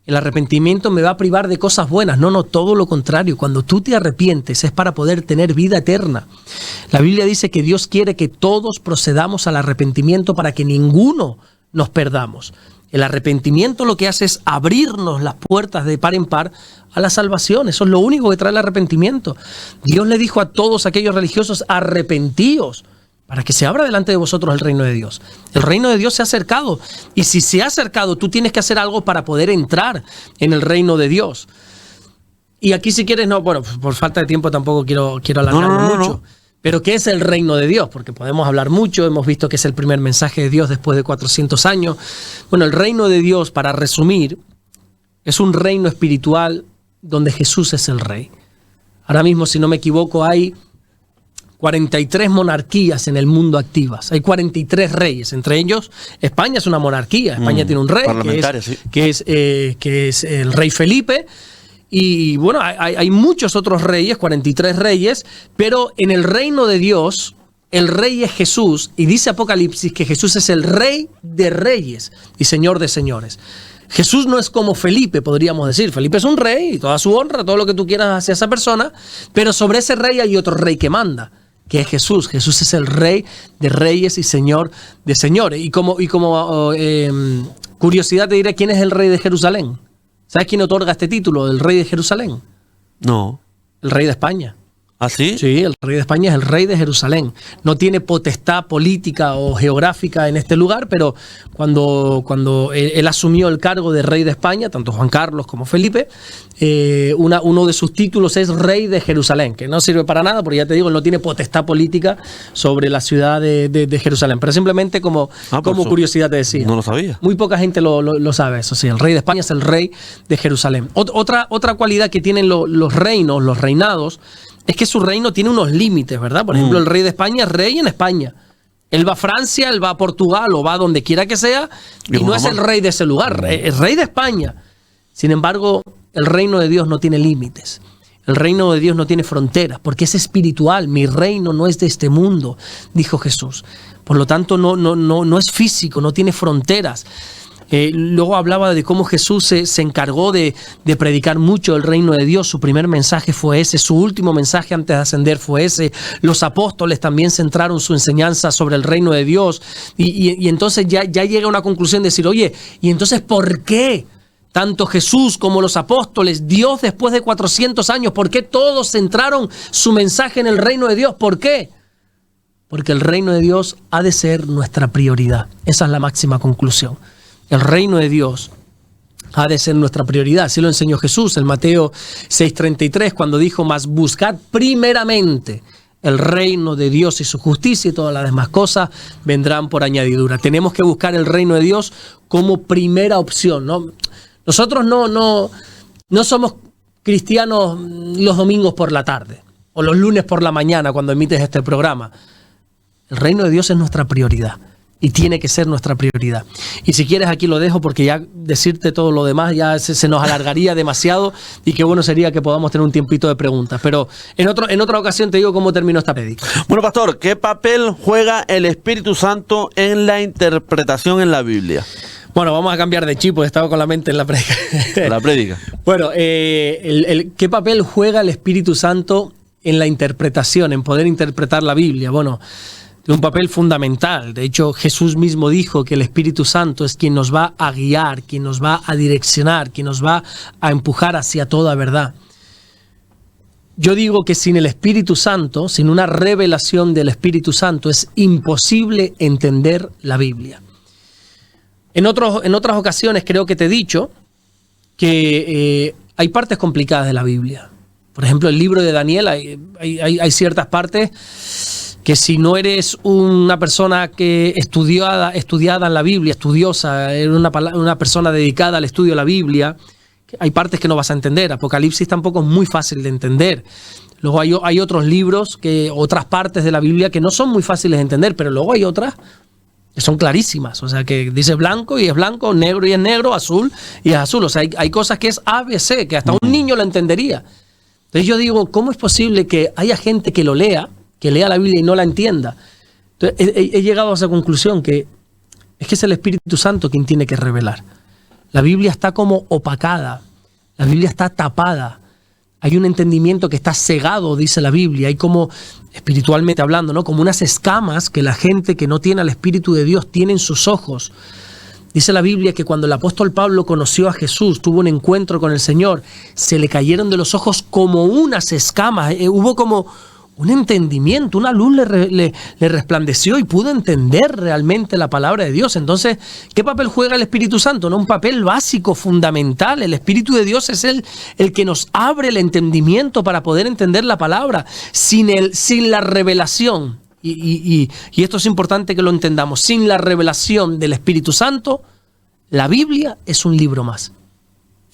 el arrepentimiento me va a privar de cosas buenas. No, todo lo contrario. Cuando tú te arrepientes es para poder tener vida eterna. La Biblia dice que Dios quiere que todos procedamos al arrepentimiento para que ninguno nos perdamos. El arrepentimiento lo que hace es abrirnos las puertas de par en par a la salvación. Eso es lo único que trae el arrepentimiento. Dios le dijo a todos aquellos religiosos, arrepentíos, para que se abra delante de vosotros el reino de Dios. El reino de Dios se ha acercado. Y si se ha acercado, tú tienes que hacer algo para poder entrar en el reino de Dios. Y aquí si quieres, por falta de tiempo tampoco quiero alargarme mucho. No. Pero ¿qué es el reino de Dios? Porque podemos hablar mucho, hemos visto que es el primer mensaje de Dios después de 400 años. Bueno, el reino de Dios, para resumir, es un reino espiritual donde Jesús es el rey. Ahora mismo, si no me equivoco, hay 43 monarquías en el mundo activas. Hay 43 reyes, entre ellos España es una monarquía. España tiene un rey que es el rey Felipe. Y bueno, hay muchos otros reyes, 43 reyes, pero en el reino de Dios, el rey es Jesús, y dice Apocalipsis que Jesús es el rey de reyes y señor de señores. Jesús no es como Felipe, podríamos decir. Felipe es un rey y toda su honra, todo lo que tú quieras hacia esa persona, pero sobre ese rey hay otro rey que manda, que es Jesús. Jesús es el rey de reyes y señor de señores. Y como curiosidad te diré, ¿quién es el rey de Jerusalén? ¿Sabes quién otorga este título, el rey de Jerusalén? No. El rey de España. ¿Ah, sí? Sí, el rey de España es el rey de Jerusalén. No tiene potestad política o geográfica en este lugar, pero cuando él asumió el cargo de rey de España, tanto Juan Carlos como Felipe, uno de sus títulos es rey de Jerusalén, que no sirve para nada, porque ya te digo, él no tiene potestad política sobre la ciudad de Jerusalén. Pero simplemente como curiosidad te decía. No lo sabía. Muy poca gente lo sabe, eso sí. El rey de España es el rey de Jerusalén. Otra cualidad que tienen los reinos, los reinados, es que su reino tiene unos límites, ¿verdad? Por ejemplo, el rey de España es rey en España. Él va a Francia, él va a Portugal o va a donde quiera que sea y no es el rey de ese lugar, es rey de España. Sin embargo, el reino de Dios no tiene límites. El reino de Dios no tiene fronteras porque es espiritual. Mi reino no es de este mundo, dijo Jesús. Por lo tanto, no es físico, no tiene fronteras. Luego hablaba de cómo Jesús se encargó de predicar mucho el reino de Dios. Su primer mensaje fue ese, su último mensaje antes de ascender fue ese. Los apóstoles también centraron su enseñanza sobre el reino de Dios. Y entonces ya llega a una conclusión de decir, oye, ¿y entonces por qué tanto Jesús como los apóstoles, Dios después de 400 años, por qué todos centraron su mensaje en el reino de Dios? ¿Por qué? Porque el reino de Dios ha de ser nuestra prioridad. Esa es la máxima conclusión. El reino de Dios ha de ser nuestra prioridad. Así lo enseñó Jesús en Mateo 6:33, cuando dijo, mas buscad primeramente el reino de Dios y su justicia, y todas las demás cosas vendrán por añadidura. Tenemos que buscar el reino de Dios como primera opción, ¿no? Nosotros no somos cristianos los domingos por la tarde o los lunes por la mañana cuando emites este programa. El reino de Dios es nuestra prioridad. Y tiene que ser nuestra prioridad. Y si quieres aquí lo dejo porque ya decirte todo lo demás ya se nos alargaría demasiado y qué bueno sería que podamos tener un tiempito de preguntas. Pero en otra ocasión te digo cómo terminó esta prédica. Bueno, pastor, ¿qué papel juega el Espíritu Santo en la interpretación en la Biblia? Bueno, vamos a cambiar de chip, porque estaba con la mente en la prédica. La prédica. Bueno, ¿qué papel juega el Espíritu Santo en la interpretación, en poder interpretar la Biblia? Bueno, de un papel fundamental. De hecho, Jesús mismo dijo que el Espíritu Santo es quien nos va a guiar, quien nos va a direccionar, quien nos va a empujar hacia toda verdad. Yo digo que sin el Espíritu Santo, sin una revelación del Espíritu Santo, es imposible entender la Biblia. En otras ocasiones creo que te he dicho que hay partes complicadas de la Biblia. Por ejemplo, el libro de Daniel, hay ciertas partes que si no eres una persona que estudiada en la Biblia, estudiosa, eres una persona dedicada al estudio de la Biblia, hay partes que no vas a entender. Apocalipsis tampoco es muy fácil de entender. Luego hay otros libros, otras partes de la Biblia que no son muy fáciles de entender, pero luego hay otras que son clarísimas. O sea, que dice blanco y es blanco, negro y es negro, azul y es azul. O sea, hay cosas que es ABC, que hasta un niño lo entendería. Entonces yo digo, ¿cómo es posible que haya gente que lea la Biblia y no la entienda? Entonces, he llegado a esa conclusión, que es el Espíritu Santo quien tiene que revelar. La Biblia está como opacada, la Biblia está tapada. Hay un entendimiento que está cegado, dice la Biblia. Hay como, espiritualmente hablando, ¿no?, como unas escamas que la gente que no tiene al Espíritu de Dios tiene en sus ojos. Dice la Biblia que cuando el apóstol Pablo conoció a Jesús, tuvo un encuentro con el Señor, se le cayeron de los ojos como unas escamas. Hubo como un entendimiento, una luz le resplandeció y pudo entender realmente la palabra de Dios. Entonces, ¿qué papel juega el Espíritu Santo? No, un papel básico, fundamental. El Espíritu de Dios es el que nos abre el entendimiento para poder entender la palabra. Sin la revelación, y esto es importante que lo entendamos, sin la revelación del Espíritu Santo, la Biblia es un libro más.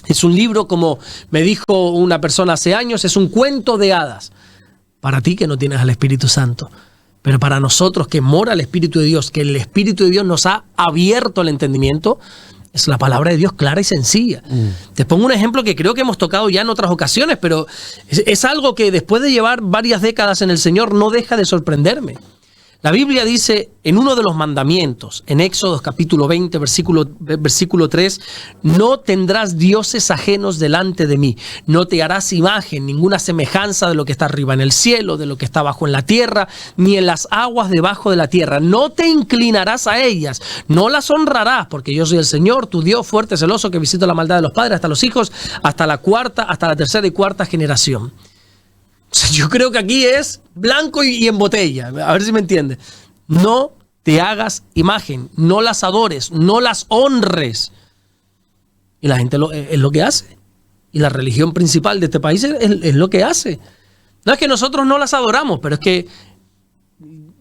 Es un libro, como me dijo una persona hace años, es un cuento de hadas. para ti que no tienes al Espíritu Santo. Pero para nosotros que mora el Espíritu de Dios, que el Espíritu de Dios nos ha abierto el entendimiento, es la palabra de Dios clara y sencilla. Te pongo un ejemplo que creo que hemos tocado ya en otras ocasiones, pero es algo que después de llevar varias décadas en el Señor no deja de sorprenderme. La Biblia dice en uno de los mandamientos, en Éxodo capítulo 20, versículo 3, no tendrás dioses ajenos delante de mí, no te harás imagen, ninguna semejanza de lo que está arriba en el cielo, de lo que está abajo en la tierra, ni en las aguas debajo de la tierra, no te inclinarás a ellas, no las honrarás, porque yo soy el Señor, tu Dios fuerte, celoso, que visito la maldad de los padres hasta los hijos, hasta la tercera y cuarta generación. Yo creo que aquí es blanco y en botella. A ver si me entiendes. No te hagas imagen, no las adores, no las honres. Y la gente es lo que hace. Y la religión principal de este país es lo que hace. No es que nosotros no las adoramos, pero es que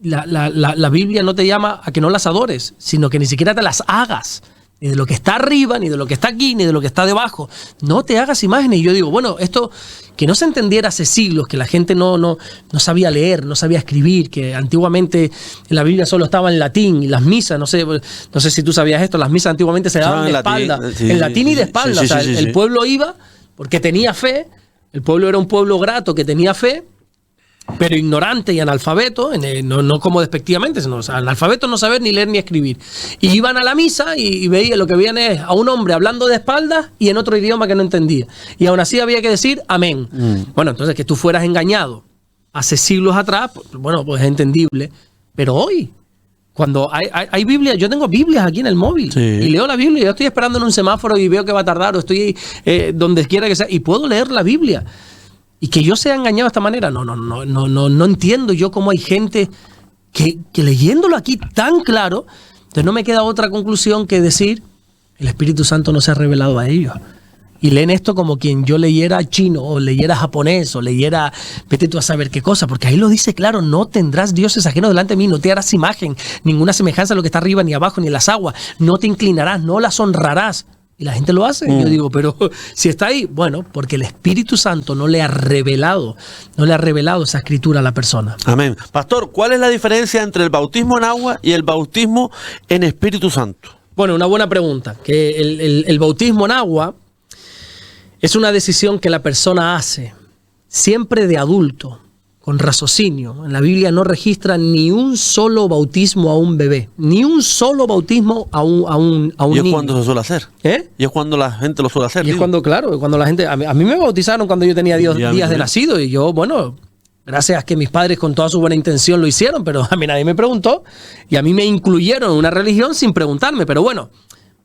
la Biblia no te llama a que no las adores, sino que ni siquiera te las hagas. Ni de lo que está arriba, ni de lo que está aquí, ni de lo que está debajo. No te hagas imágenes. Y yo digo, bueno, esto que no se entendiera hace siglos, que la gente no sabía leer, no sabía escribir, que antiguamente la Biblia solo estaba en latín y las misas, no sé si tú sabías esto, las misas antiguamente se daban de espalda, en latín y de espalda. El pueblo iba porque tenía fe, el pueblo era un pueblo grato que tenía fe, pero ignorante y analfabeto, no como despectivamente, sino analfabeto, no saber ni leer ni escribir. Y iban a la misa y veía, lo que veían es a un hombre hablando de espaldas y en otro idioma que no entendía. Y aún así había que decir amén. Bueno, entonces que tú fueras engañado hace siglos atrás, bueno, pues es entendible. Pero hoy, cuando hay Biblia, yo tengo Biblias aquí en el móvil y leo la Biblia. Yo estoy esperando en un semáforo y veo que va a tardar, o estoy donde quiera que sea y puedo leer la Biblia. Y que yo sea engañado de esta manera, no entiendo yo cómo hay gente que leyéndolo aquí tan claro, entonces no me queda otra conclusión que decir, el Espíritu Santo no se ha revelado a ellos. Y leen esto como quien yo leyera chino, o leyera japonés, o leyera, vete tú a saber qué cosa, porque ahí lo dice claro, no tendrás dioses ajenos delante de mí, no te harás imagen, ninguna semejanza a lo que está arriba ni abajo ni en las aguas, no te inclinarás, no las honrarás. Y la gente lo hace. Yo digo, pero si está ahí, bueno, porque el Espíritu Santo no le ha revelado esa escritura a la persona. Amén. Pastor, ¿cuál es la diferencia entre el bautismo en agua y el bautismo en Espíritu Santo? Bueno, una buena pregunta. Que el bautismo en agua es una decisión que la persona hace siempre de adulto, con raciocinio. En la Biblia no registra ni un solo bautismo a un bebé, ni un solo bautismo a un niño. ¿Y es cuando se suele hacer? Y es cuando la gente lo suele hacer. Y es cuando, claro, cuando la gente... A mí me bautizaron cuando yo tenía días de nacido y yo, bueno, gracias a que mis padres con toda su buena intención lo hicieron, pero a mí nadie me preguntó y a mí me incluyeron en una religión sin preguntarme, pero bueno...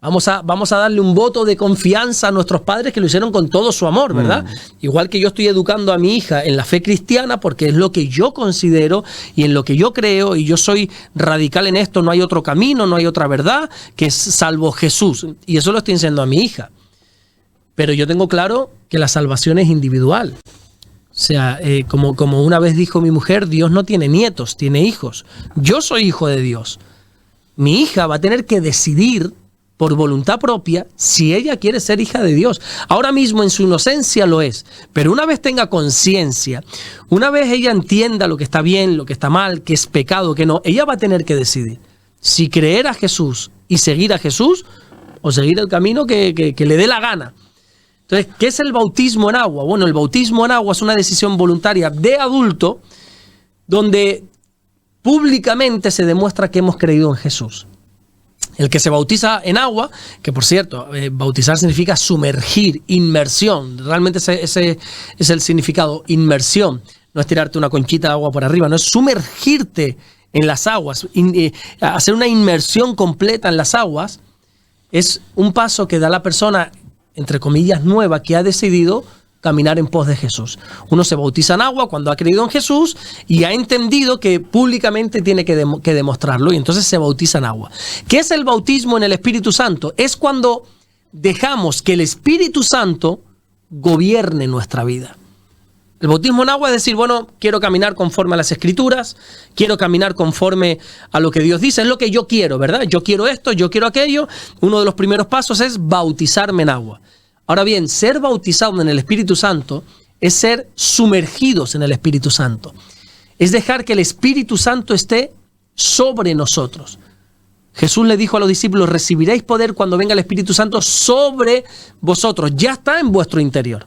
Vamos a darle un voto de confianza a nuestros padres que lo hicieron con todo su amor, ¿verdad? Igual que yo estoy educando a mi hija en la fe cristiana porque es lo que yo considero y en lo que yo creo y yo soy radical en esto, no hay otro camino, no hay otra verdad que es salvo Jesús. Y eso lo estoy enseñando a mi hija. Pero yo tengo claro que la salvación es individual. O sea, como una vez dijo mi mujer, Dios no tiene nietos, tiene hijos. Yo soy hijo de Dios. Mi hija va a tener que decidir por voluntad propia, si ella quiere ser hija de Dios. Ahora mismo en su inocencia lo es, pero una vez tenga conciencia, una vez ella entienda lo que está bien, lo que está mal, que es pecado, que no, ella va a tener que decidir si creer a Jesús y seguir a Jesús o seguir el camino que le dé la gana. Entonces, ¿qué es el bautismo en agua? Bueno, el bautismo en agua es una decisión voluntaria de adulto donde públicamente se demuestra que hemos creído en Jesús. El que se bautiza en agua, que por cierto, bautizar significa sumergir, inmersión. Realmente ese es el significado, inmersión. No es tirarte una conchita de agua por arriba, no es sumergirte en las aguas, hacer una inmersión completa en las aguas. Es un paso que da la persona, entre comillas, nueva, que ha decidido caminar en pos de Jesús. Uno se bautiza en agua cuando ha creído en Jesús y ha entendido que públicamente tiene que demostrarlo y entonces se bautiza en agua. ¿Qué es el bautismo en el Espíritu Santo? Es cuando dejamos que el Espíritu Santo gobierne nuestra vida. El bautismo en agua es decir, bueno, quiero caminar conforme a las Escrituras, quiero caminar conforme a lo que Dios dice, es lo que yo quiero, ¿verdad? Yo quiero esto, yo quiero aquello. Uno de los primeros pasos es bautizarme en agua. Ahora bien, ser bautizado en el Espíritu Santo es ser sumergidos en el Espíritu Santo. Es dejar que el Espíritu Santo esté sobre nosotros. Jesús le dijo a los discípulos, recibiréis poder cuando venga el Espíritu Santo sobre vosotros. Ya está en vuestro interior.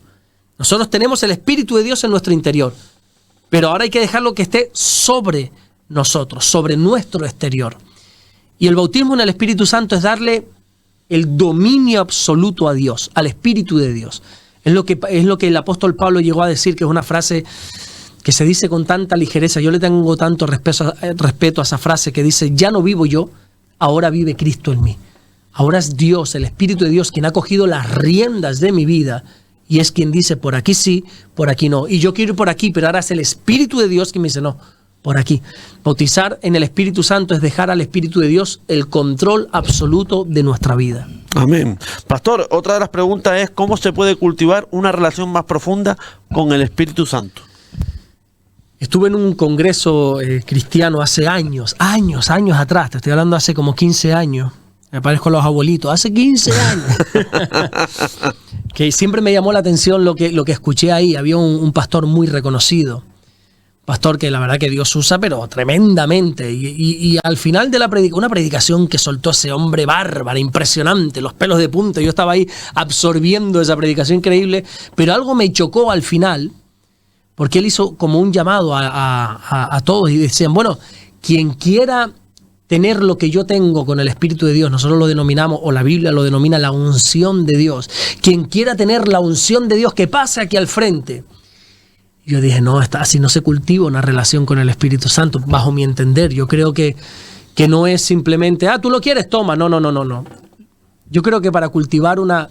Nosotros tenemos el Espíritu de Dios en nuestro interior. Pero ahora hay que dejarlo que esté sobre nosotros, sobre nuestro exterior. Y el bautismo en el Espíritu Santo es darle el dominio absoluto a Dios, al Espíritu de Dios. Es lo que el apóstol Pablo llegó a decir, que es una frase que se dice con tanta ligereza. Yo le tengo tanto respeto a esa frase que dice, ya no vivo yo, ahora vive Cristo en mí. Ahora es Dios, el Espíritu de Dios, quien ha cogido las riendas de mi vida y es quien dice, por aquí sí, por aquí no. Y yo quiero ir por aquí, pero ahora es el Espíritu de Dios quien me dice, no, por aquí. Bautizar en el Espíritu Santo es dejar al Espíritu de Dios el control absoluto de nuestra vida. Amén. Pastor, otra de las preguntas es, ¿cómo se puede cultivar una relación más profunda con el Espíritu Santo? Estuve en un congreso cristiano hace años atrás, te estoy hablando hace como 15 años, me parezco a los abuelitos, hace 15 años, que siempre me llamó la atención lo que escuché ahí. Había un pastor muy reconocido, pastor que la verdad que Dios usa, pero tremendamente, y al final de una predicación que soltó ese hombre bárbaro, impresionante, los pelos de punta, yo estaba ahí absorbiendo esa predicación increíble, pero algo me chocó al final, porque él hizo como un llamado a todos y decían, bueno, quien quiera tener lo que yo tengo con el Espíritu de Dios, nosotros lo denominamos, o la Biblia lo denomina la unción de Dios, quien quiera tener la unción de Dios, que pase aquí al frente. Yo dije, no, así no se cultiva una relación con el Espíritu Santo, bajo mi entender. Yo creo que no es simplemente, tú lo quieres, toma. No. Yo creo que para cultivar una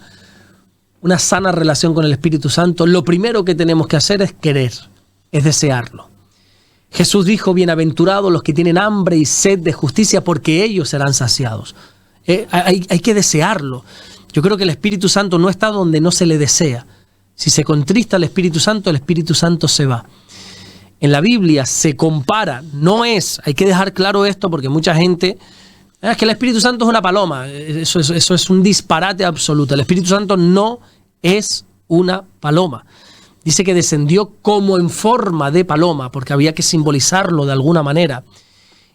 sana relación con el Espíritu Santo, lo primero que tenemos que hacer es querer, es desearlo. Jesús dijo, bienaventurados los que tienen hambre y sed de justicia, porque ellos serán saciados. Hay que desearlo. Yo creo que el Espíritu Santo no está donde no se le desea. Si se contrista el Espíritu Santo se va. En la Biblia se compara, hay que dejar claro esto porque mucha gente, es que el Espíritu Santo es una paloma. Eso es un disparate absoluto. El Espíritu Santo no es una paloma. Dice que descendió como en forma de paloma, porque había que simbolizarlo de alguna manera.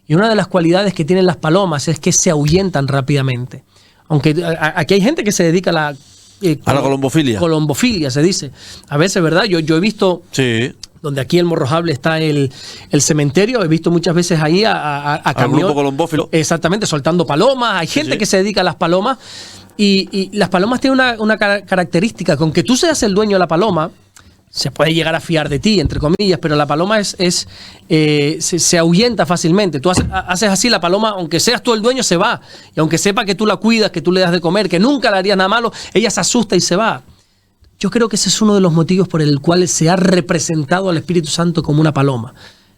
Y una de las cualidades que tienen las palomas es que se ahuyentan rápidamente. Aunque aquí hay gente que se dedica a la colombofilia. Colombofilia se dice. A veces, ¿verdad? Yo he visto, sí, donde aquí el Morrojable está el cementerio, he visto muchas veces ahí a camión, grupo colombófilo. Exactamente, soltando palomas. Hay gente que se dedica a las palomas y las palomas tienen una característica, con que tú seas el dueño de la paloma, se puede llegar a fiar de ti, entre comillas, pero la paloma se ahuyenta fácilmente. Tú haces así, la paloma, aunque seas tú el dueño, se va. Y aunque sepa que tú la cuidas, que tú le das de comer, que nunca le harías nada malo, ella se asusta y se va. Yo creo que ese es uno de los motivos por el cual se ha representado al Espíritu Santo como una paloma.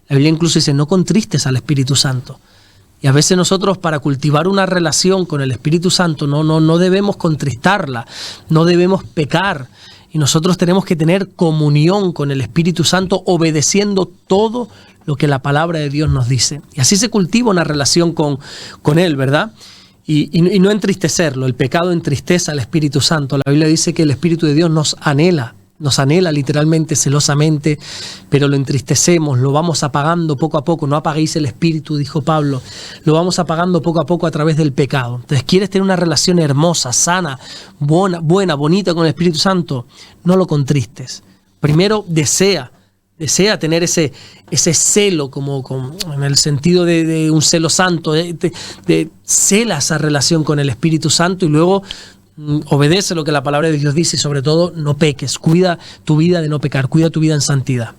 La Biblia incluso dice, no contristes al Espíritu Santo. Y a veces nosotros, para cultivar una relación con el Espíritu Santo, no debemos contristarla, no debemos pecar. Y nosotros tenemos que tener comunión con el Espíritu Santo, obedeciendo todo lo que la palabra de Dios nos dice. Y así se cultiva una relación con Él, ¿verdad? Y no entristecerlo. El pecado entristece al Espíritu Santo. La Biblia dice que el Espíritu de Dios nos anhela literalmente, celosamente, pero lo entristecemos, lo vamos apagando poco a poco. No apaguéis el Espíritu, dijo Pablo. Lo vamos apagando poco a poco a través del pecado. Entonces, ¿quieres tener una relación hermosa, sana, buena, bonita con el Espíritu Santo? No lo contristes. Primero, desea tener ese celo, en el sentido de un celo santo, de cela esa relación con el Espíritu Santo, y luego obedece lo que la palabra de Dios dice, y sobre todo no peques. Cuida tu vida de no pecar, cuida tu vida en santidad.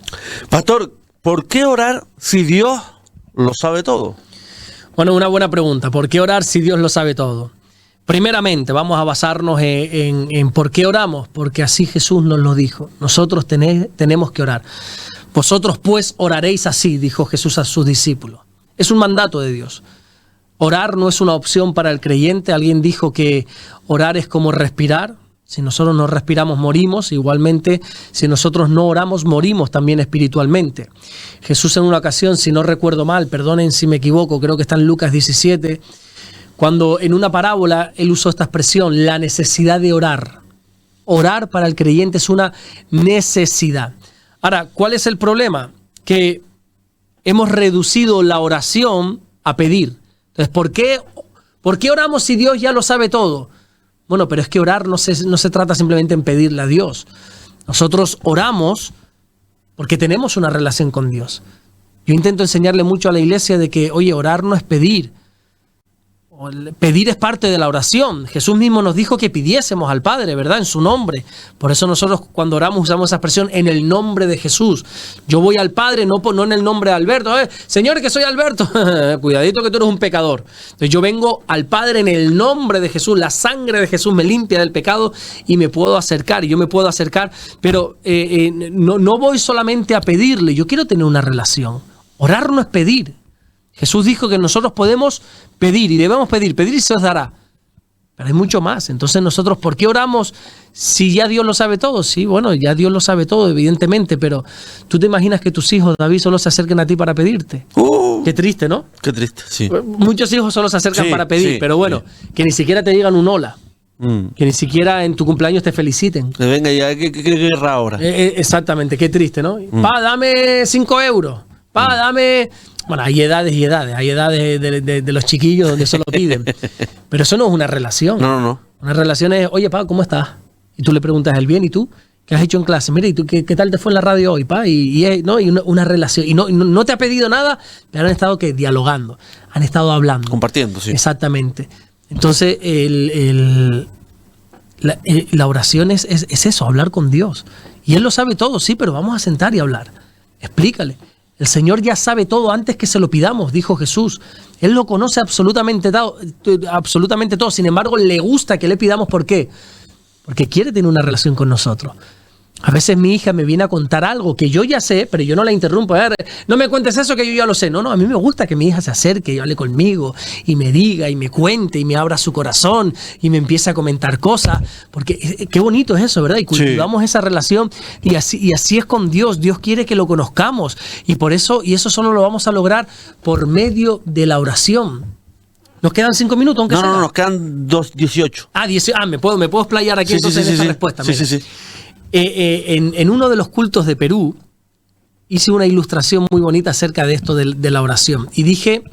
Pastor, ¿por qué orar si Dios lo sabe todo? Bueno, una buena pregunta. ¿Por qué orar si Dios lo sabe todo? Primeramente, vamos a basarnos en por qué oramos, porque así Jesús nos lo dijo. Nosotros tenemos que orar. Vosotros pues oraréis así, dijo Jesús a sus discípulos. Es un mandato de Dios. Orar no es una opción para el creyente. Alguien dijo que orar es como respirar. Si nosotros no respiramos, morimos. Igualmente, si nosotros no oramos, morimos también espiritualmente. Jesús en una ocasión, si no recuerdo mal, perdonen si me equivoco, creo que está en Lucas 17, cuando en una parábola él usó esta expresión, la necesidad de orar. Orar para el creyente es una necesidad. Ahora, ¿cuál es el problema? Que hemos reducido la oración a pedir. Entonces, ¿por qué oramos si Dios ya lo sabe todo? Bueno, pero es que orar no se trata simplemente en pedirle a Dios. Nosotros oramos porque tenemos una relación con Dios. Yo intento enseñarle mucho a la iglesia de que, oye, orar no es pedir. Pedir es parte de la oración. Jesús mismo nos dijo que pidiésemos al Padre, ¿verdad? En su nombre. Por eso nosotros cuando oramos usamos esa expresión en el nombre de Jesús. Yo voy al Padre, no en el nombre de Alberto. Señor, que soy Alberto. Cuidadito que tú eres un pecador. Entonces yo vengo al Padre en el nombre de Jesús. La sangre de Jesús me limpia del pecado y me puedo acercar. Y yo me puedo acercar, pero no voy solamente a pedirle. Yo quiero tener una relación. Orar no es pedir. Jesús dijo que nosotros podemos pedir y debemos pedir y se os dará. Pero hay mucho más. Entonces nosotros, ¿por qué oramos si ya Dios lo sabe todo? Sí, bueno, ya Dios lo sabe todo, evidentemente, pero ¿tú te imaginas que tus hijos, David, solo se acerquen a ti para pedirte? Qué triste, ¿no? Qué triste, sí. Muchos hijos solo se acercan para pedir, pero bueno, que ni siquiera te digan un hola. Que ni siquiera en tu cumpleaños te feliciten. Que venga ya, ¿qué guerra ahora? Exactamente, qué triste, ¿no? Pa, dame 5 euros. Pa, dame... Bueno, hay edades y edades. Hay edades de los chiquillos donde eso lo piden. Pero eso no es una relación. No. Una relación es, oye, pa, ¿cómo estás? Y tú le preguntas el bien, ¿y tú? ¿Qué has hecho en clase? Mira, ¿y tú qué tal te fue en la radio hoy, pa? Y una relación. Y no te ha pedido nada, pero han estado dialogando. Han estado hablando. Compartiendo, sí. Exactamente. Entonces, la oración es eso, hablar con Dios. Y Él lo sabe todo, sí, pero vamos a sentar y hablar. Explícale. El Señor ya sabe todo antes que se lo pidamos, dijo Jesús. Él lo conoce absolutamente todo. Sin embargo, le gusta que le pidamos. ¿Por qué? Porque quiere tener una relación con nosotros. A veces mi hija me viene a contar algo que yo ya sé, pero yo no la interrumpo. No me cuentes eso que yo ya lo sé. No, a mí me gusta que mi hija se acerque y hable conmigo y me diga y me cuente y me abra su corazón y me empiece a comentar cosas. Porque qué bonito es eso, ¿verdad? Y cultivamos esa relación y así es con Dios. Dios quiere que lo conozcamos y eso solo lo vamos a lograr por medio de la oración. ¿Nos quedan 5 minutos? Aunque sea. No, nos quedan 2:18. Me puedo explayar aquí en esa respuesta. Sí. En uno de los cultos de Perú hice una ilustración muy bonita acerca de esto de la oración y dije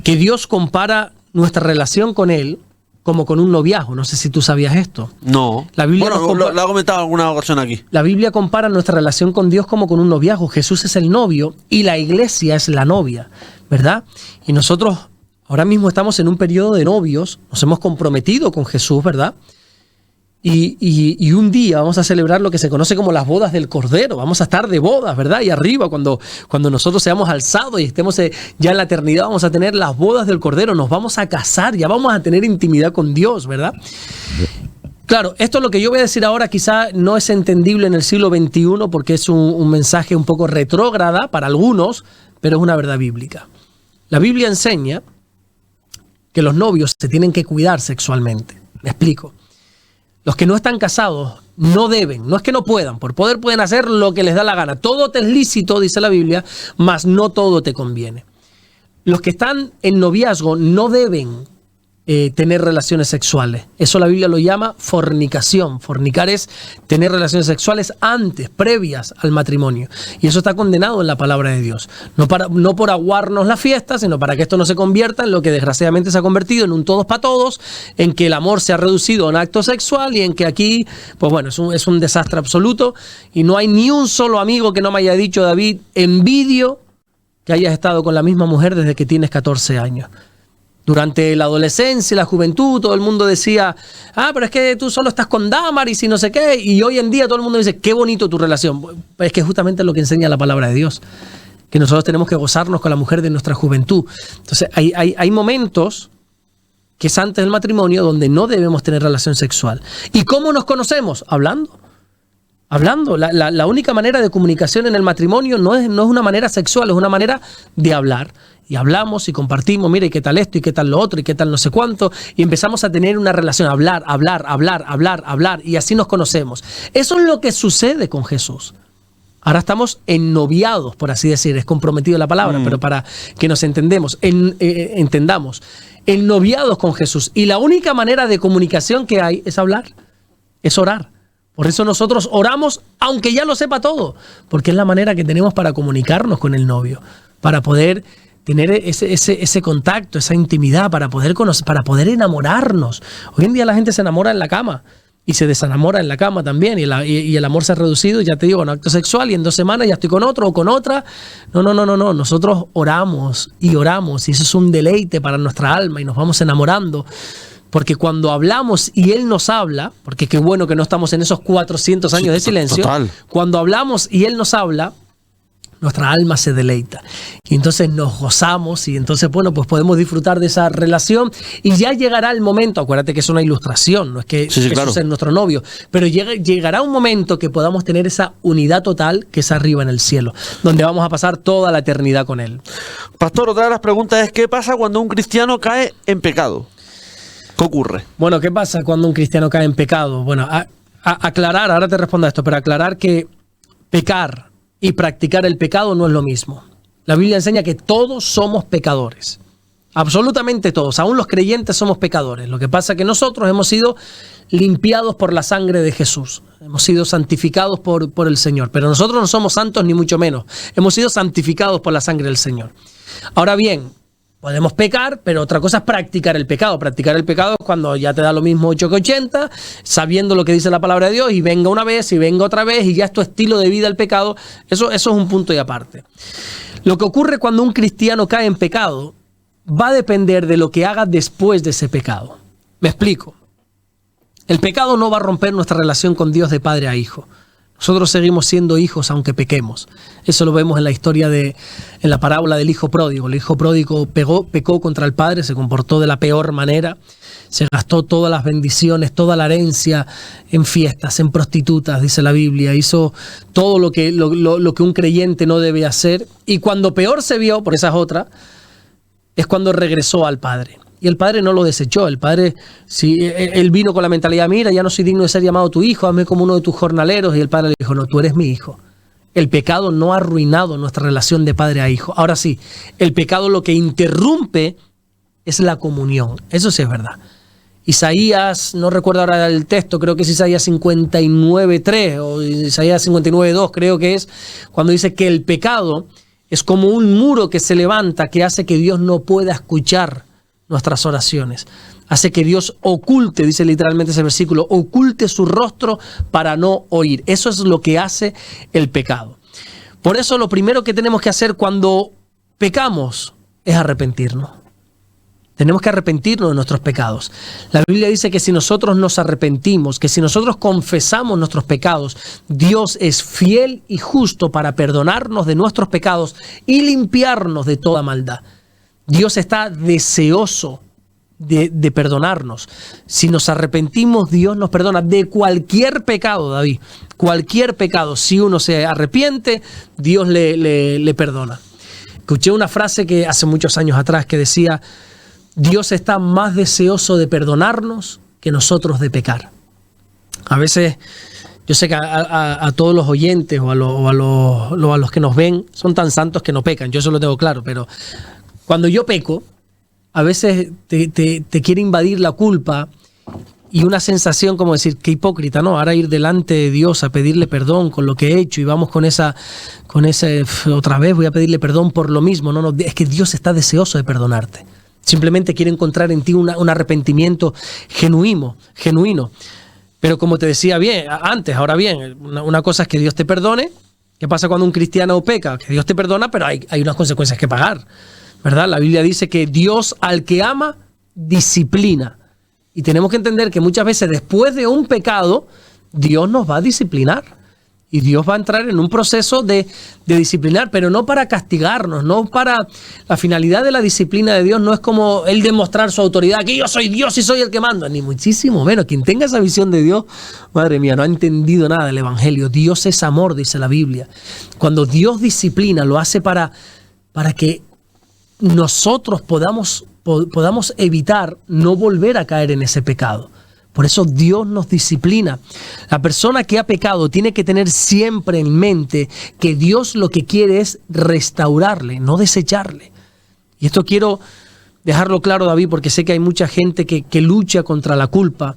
que Dios compara nuestra relación con Él como con un noviazgo. No sé si tú sabías esto. No. La Biblia lo ha comentado alguna ocasión aquí. La Biblia compara nuestra relación con Dios como con un noviazgo. Jesús es el novio y la iglesia es la novia, ¿verdad? Y nosotros ahora mismo estamos en un periodo de novios, nos hemos comprometido con Jesús, ¿verdad? Y un día vamos a celebrar lo que se conoce como las bodas del Cordero. Vamos a estar de bodas, ¿verdad? Y arriba, cuando nosotros seamos alzados y estemos ya en la eternidad, vamos a tener las bodas del Cordero. Nos vamos a casar, ya vamos a tener intimidad con Dios, ¿verdad? Claro, esto lo que yo voy a decir ahora quizá no es entendible en el siglo XXI porque es un mensaje un poco retrógrada para algunos, pero es una verdad bíblica. La Biblia enseña que los novios se tienen que cuidar sexualmente. Me explico. Los que no están casados no deben, no es que no puedan, por poder pueden hacer lo que les da la gana. Todo te es lícito, dice la Biblia, mas no todo te conviene. Los que están en noviazgo no deben tener relaciones sexuales. Eso la Biblia lo llama fornicación. Fornicar es tener relaciones sexuales previas al matrimonio. Y eso está condenado en la palabra de Dios. No por aguarnos la fiesta, sino para que esto no se convierta en lo que desgraciadamente se ha convertido en un todos para todos, en que el amor se ha reducido a un acto sexual y en que aquí, pues bueno, es un desastre absoluto. Y no hay ni un solo amigo que no me haya dicho, David, envidio que hayas estado con la misma mujer desde que tienes 14 años. Durante la adolescencia y la juventud, todo el mundo decía, pero es que tú solo estás con Damaris y no sé qué. Y hoy en día todo el mundo dice, qué bonito tu relación. Es que justamente es lo que enseña la palabra de Dios. Que nosotros tenemos que gozarnos con la mujer de nuestra juventud. Entonces, hay momentos que es antes del matrimonio donde no debemos tener relación sexual. ¿Y cómo nos conocemos? Hablando. La única manera de comunicación en el matrimonio no es una manera sexual, es una manera de hablar. Y hablamos y compartimos, mira, y qué tal esto, y qué tal lo otro, y qué tal no sé cuánto. Y empezamos a tener una relación, hablar. Y así nos conocemos. Eso es lo que sucede con Jesús. Ahora estamos ennoviados, por así decir. Es comprometido la palabra, pero para que nos entendamos, ennoviados con Jesús. Y la única manera de comunicación que hay es hablar, es orar. Por eso nosotros oramos, aunque ya lo sepa todo, porque es la manera que tenemos para comunicarnos con el novio. para poder tener ese contacto, esa intimidad, para poder conocer, para poder enamorarnos. Hoy en día la gente se enamora en la cama y se desenamora en la cama también, y el amor se ha reducido, ya te digo, en acto sexual, y en 2 semanas ya estoy con otro o con otra. No. Nosotros oramos, y eso es un deleite para nuestra alma, y nos vamos enamorando. Porque cuando hablamos y Él nos habla, porque qué bueno que no estamos en esos 400 años de silencio, total. Cuando hablamos y Él nos habla, nuestra alma se deleita. Y entonces nos gozamos, y entonces, bueno, pues podemos disfrutar de esa relación, y ya llegará el momento, acuérdate que es una ilustración, no es que Sí, claro. Jesús es nuestro novio, pero llegará un momento que podamos tener esa unidad total que es arriba en el cielo, donde vamos a pasar toda la eternidad con Él. Pastor, otra de las preguntas es: ¿qué pasa cuando un cristiano cae en pecado? ¿Qué ocurre? Bueno, ¿qué pasa cuando un cristiano cae en pecado? Bueno, aclarar, ahora te respondo a esto, pero aclarar que pecar y practicar el pecado no es lo mismo. La Biblia enseña que todos somos pecadores. Absolutamente todos. Aún los creyentes somos pecadores. Lo que pasa es que nosotros hemos sido limpiados por la sangre de Jesús. Hemos sido santificados por el Señor. Pero nosotros no somos santos ni mucho menos. Hemos sido santificados por la sangre del Señor. Ahora bien, podemos pecar, pero otra cosa es practicar el pecado. Practicar el pecado es cuando ya te da lo mismo 8 que 80, sabiendo lo que dice la palabra de Dios, y venga una vez y venga otra vez, y ya es tu estilo de vida el pecado. Eso es un punto y aparte. Lo que ocurre cuando un cristiano cae en pecado va a depender de lo que haga después de ese pecado. Me explico. El pecado no va a romper nuestra relación con Dios de padre a hijo. Nosotros seguimos siendo hijos aunque pequemos. Eso lo vemos en la historia en la parábola del hijo pródigo. El hijo pródigo pecó contra el padre, se comportó de la peor manera, se gastó todas las bendiciones, toda la herencia en fiestas, en prostitutas, dice la Biblia. Hizo todo lo que un creyente no debe hacer. Y cuando peor se vio, por esa es otra, es cuando regresó al padre. Y el padre no lo desechó. El padre, él vino con la mentalidad: mira, ya no soy digno de ser llamado tu hijo, hazme como uno de tus jornaleros. Y el padre le dijo: no, tú eres mi hijo. El pecado no ha arruinado nuestra relación de padre a hijo. Ahora sí, el pecado lo que interrumpe es la comunión. Eso sí es verdad. Isaías, no recuerdo ahora el texto, creo que es Isaías 59:3 o Isaías 59:2, creo que es, cuando dice que el pecado es como un muro que se levanta, que hace que Dios no pueda escuchar nuestras oraciones. Hace que Dios oculte, dice literalmente ese versículo, oculte su rostro para no oír. Eso es lo que hace el pecado. Por eso lo primero que tenemos que hacer cuando pecamos es arrepentirnos. Tenemos que arrepentirnos de nuestros pecados. La Biblia dice que si nosotros nos arrepentimos, que si nosotros confesamos nuestros pecados, Dios es fiel y justo para perdonarnos de nuestros pecados y limpiarnos de toda maldad. Dios está deseoso de perdonarnos. Si nos arrepentimos, Dios nos perdona de cualquier pecado, David. Cualquier pecado. Si uno se arrepiente, Dios le perdona. Escuché una frase que hace muchos años atrás que decía: Dios está más deseoso de perdonarnos que nosotros de pecar. A veces, yo sé que a todos los oyentes o a los que nos ven son tan santos que no pecan. Yo eso lo tengo claro, pero cuando yo peco, a veces te quiere invadir la culpa y una sensación como decir: qué hipócrita, ¿no? Ahora ir delante de Dios a pedirle perdón con lo que he hecho, y vamos con ese otra vez voy a pedirle perdón por lo mismo. No, es que Dios está deseoso de perdonarte. Simplemente quiere encontrar en ti un arrepentimiento genuino. Pero como te decía antes, ahora bien, una cosa es que Dios te perdone. ¿Qué pasa cuando un cristiano peca? Que Dios te perdona, pero hay unas consecuencias que pagar, ¿verdad? La Biblia dice que Dios al que ama, disciplina. Y tenemos que entender que muchas veces después de un pecado, Dios nos va a disciplinar. Y Dios va a entrar en un proceso de disciplinar, pero no para castigarnos, no para... La finalidad de la disciplina de Dios no es como Él demostrar su autoridad, que yo soy Dios y soy el que manda, ni muchísimo menos. Quien tenga esa visión de Dios, madre mía, no ha entendido nada del Evangelio. Dios es amor, dice la Biblia. Cuando Dios disciplina, lo hace para que nosotros podamos evitar no volver a caer en ese pecado. Por eso Dios nos disciplina. La persona que ha pecado tiene que tener siempre en mente que Dios lo que quiere es restaurarle, no desecharle. Y esto quiero dejarlo claro, David, porque sé que hay mucha gente que lucha contra la culpa.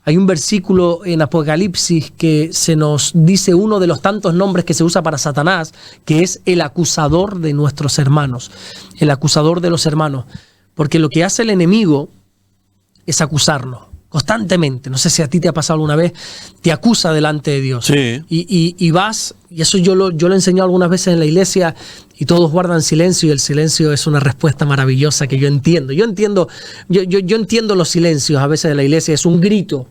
Hay un versículo en Apocalipsis que se nos dice uno de los tantos nombres que se usa para Satanás, que es el acusador de nuestros hermanos. El acusador de los hermanos. Porque lo que hace el enemigo es acusarnos constantemente. No sé si a ti te ha pasado alguna vez, te acusa delante de Dios. Sí. Y vas, y eso yo lo he enseñado algunas veces en la iglesia, y todos guardan silencio, y el silencio es una respuesta maravillosa que yo entiendo. Yo entiendo los silencios a veces de la iglesia, es un grito.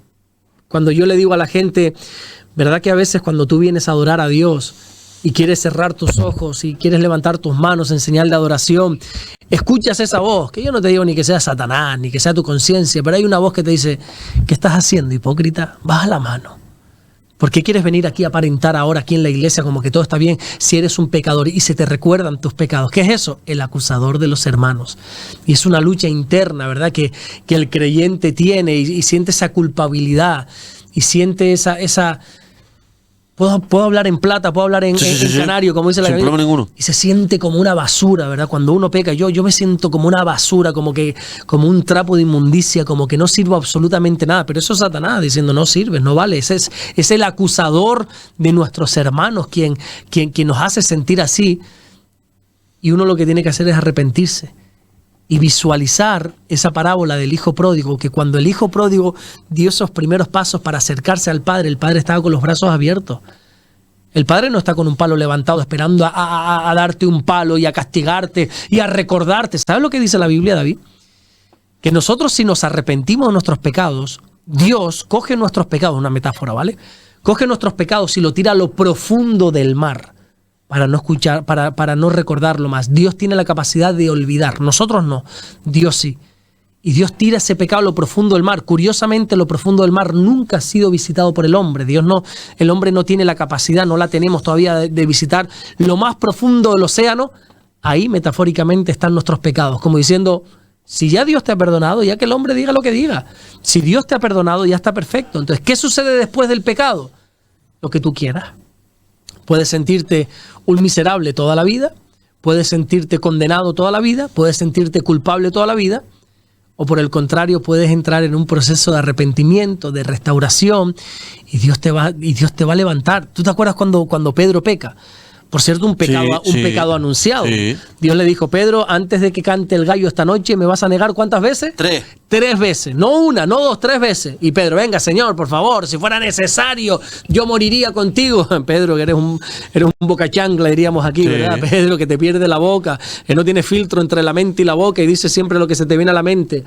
Cuando yo le digo a la gente, ¿verdad que a veces cuando tú vienes a adorar a Dios y quieres cerrar tus ojos y quieres levantar tus manos en señal de adoración, escuchas esa voz, que yo no te digo ni que sea Satanás, ni que sea tu conciencia, pero hay una voz que te dice, ¿qué estás haciendo, hipócrita? Baja la mano. ¿Por qué quieres venir aquí a aparentar ahora aquí en la iglesia como que todo está bien si eres un pecador y se te recuerdan tus pecados? ¿Qué es eso? El acusador de los hermanos. Y es una lucha interna, ¿verdad? Que el creyente tiene y siente esa culpabilidad y siente esa Puedo hablar en plata, puedo hablar en canario, como dice la Biblia. Sin problema ninguno. Y se siente como una basura, ¿verdad? Cuando uno peca, yo me siento como una basura, como un trapo de inmundicia, como que no sirvo absolutamente nada. Pero eso es Satanás diciendo, no sirves, no vales. Es el acusador de nuestros hermanos quien nos hace sentir así. Y uno lo que tiene que hacer es arrepentirse y visualizar esa parábola del hijo pródigo, que cuando el hijo pródigo dio esos primeros pasos para acercarse al padre, el padre estaba con los brazos abiertos. El padre no está con un palo levantado esperando a darte un palo y a castigarte y a recordarte. ¿Sabes lo que dice la Biblia, David? Que nosotros, si nos arrepentimos de nuestros pecados, Dios coge nuestros pecados, una metáfora, ¿vale? Coge nuestros pecados y lo tira a lo profundo del mar para no escuchar, para no recordarlo más. Dios tiene la capacidad de olvidar, nosotros no, Dios sí. Y Dios tira ese pecado a lo profundo del mar. Curiosamente, lo profundo del mar nunca ha sido visitado por el hombre. El hombre no tiene la capacidad, no la tenemos todavía de visitar lo más profundo del océano. Ahí metafóricamente están nuestros pecados, como diciendo, si ya Dios te ha perdonado, ya que el hombre diga lo que diga. Si Dios te ha perdonado, ya está perfecto. Entonces, ¿qué sucede después del pecado? Lo que tú quieras. Puedes sentirte un miserable toda la vida, puedes sentirte condenado toda la vida, puedes sentirte culpable toda la vida, o por el contrario, puedes entrar en un proceso de arrepentimiento, de restauración, y Dios te va a levantar. ¿Tú te acuerdas cuando Pedro peca? Por cierto, un pecado anunciado. Sí. Dios le dijo, Pedro, antes de que cante el gallo esta noche, ¿me vas a negar cuántas veces? 3. 3 veces. No una, no 2, 3 veces. Y Pedro, venga, Señor, por favor, si fuera necesario, yo moriría contigo. Pedro, que eres un boca chancla, diríamos aquí, ¿verdad? Pedro, que te pierde la boca, que no tiene filtro entre la mente y la boca y dice siempre lo que se te viene a la mente.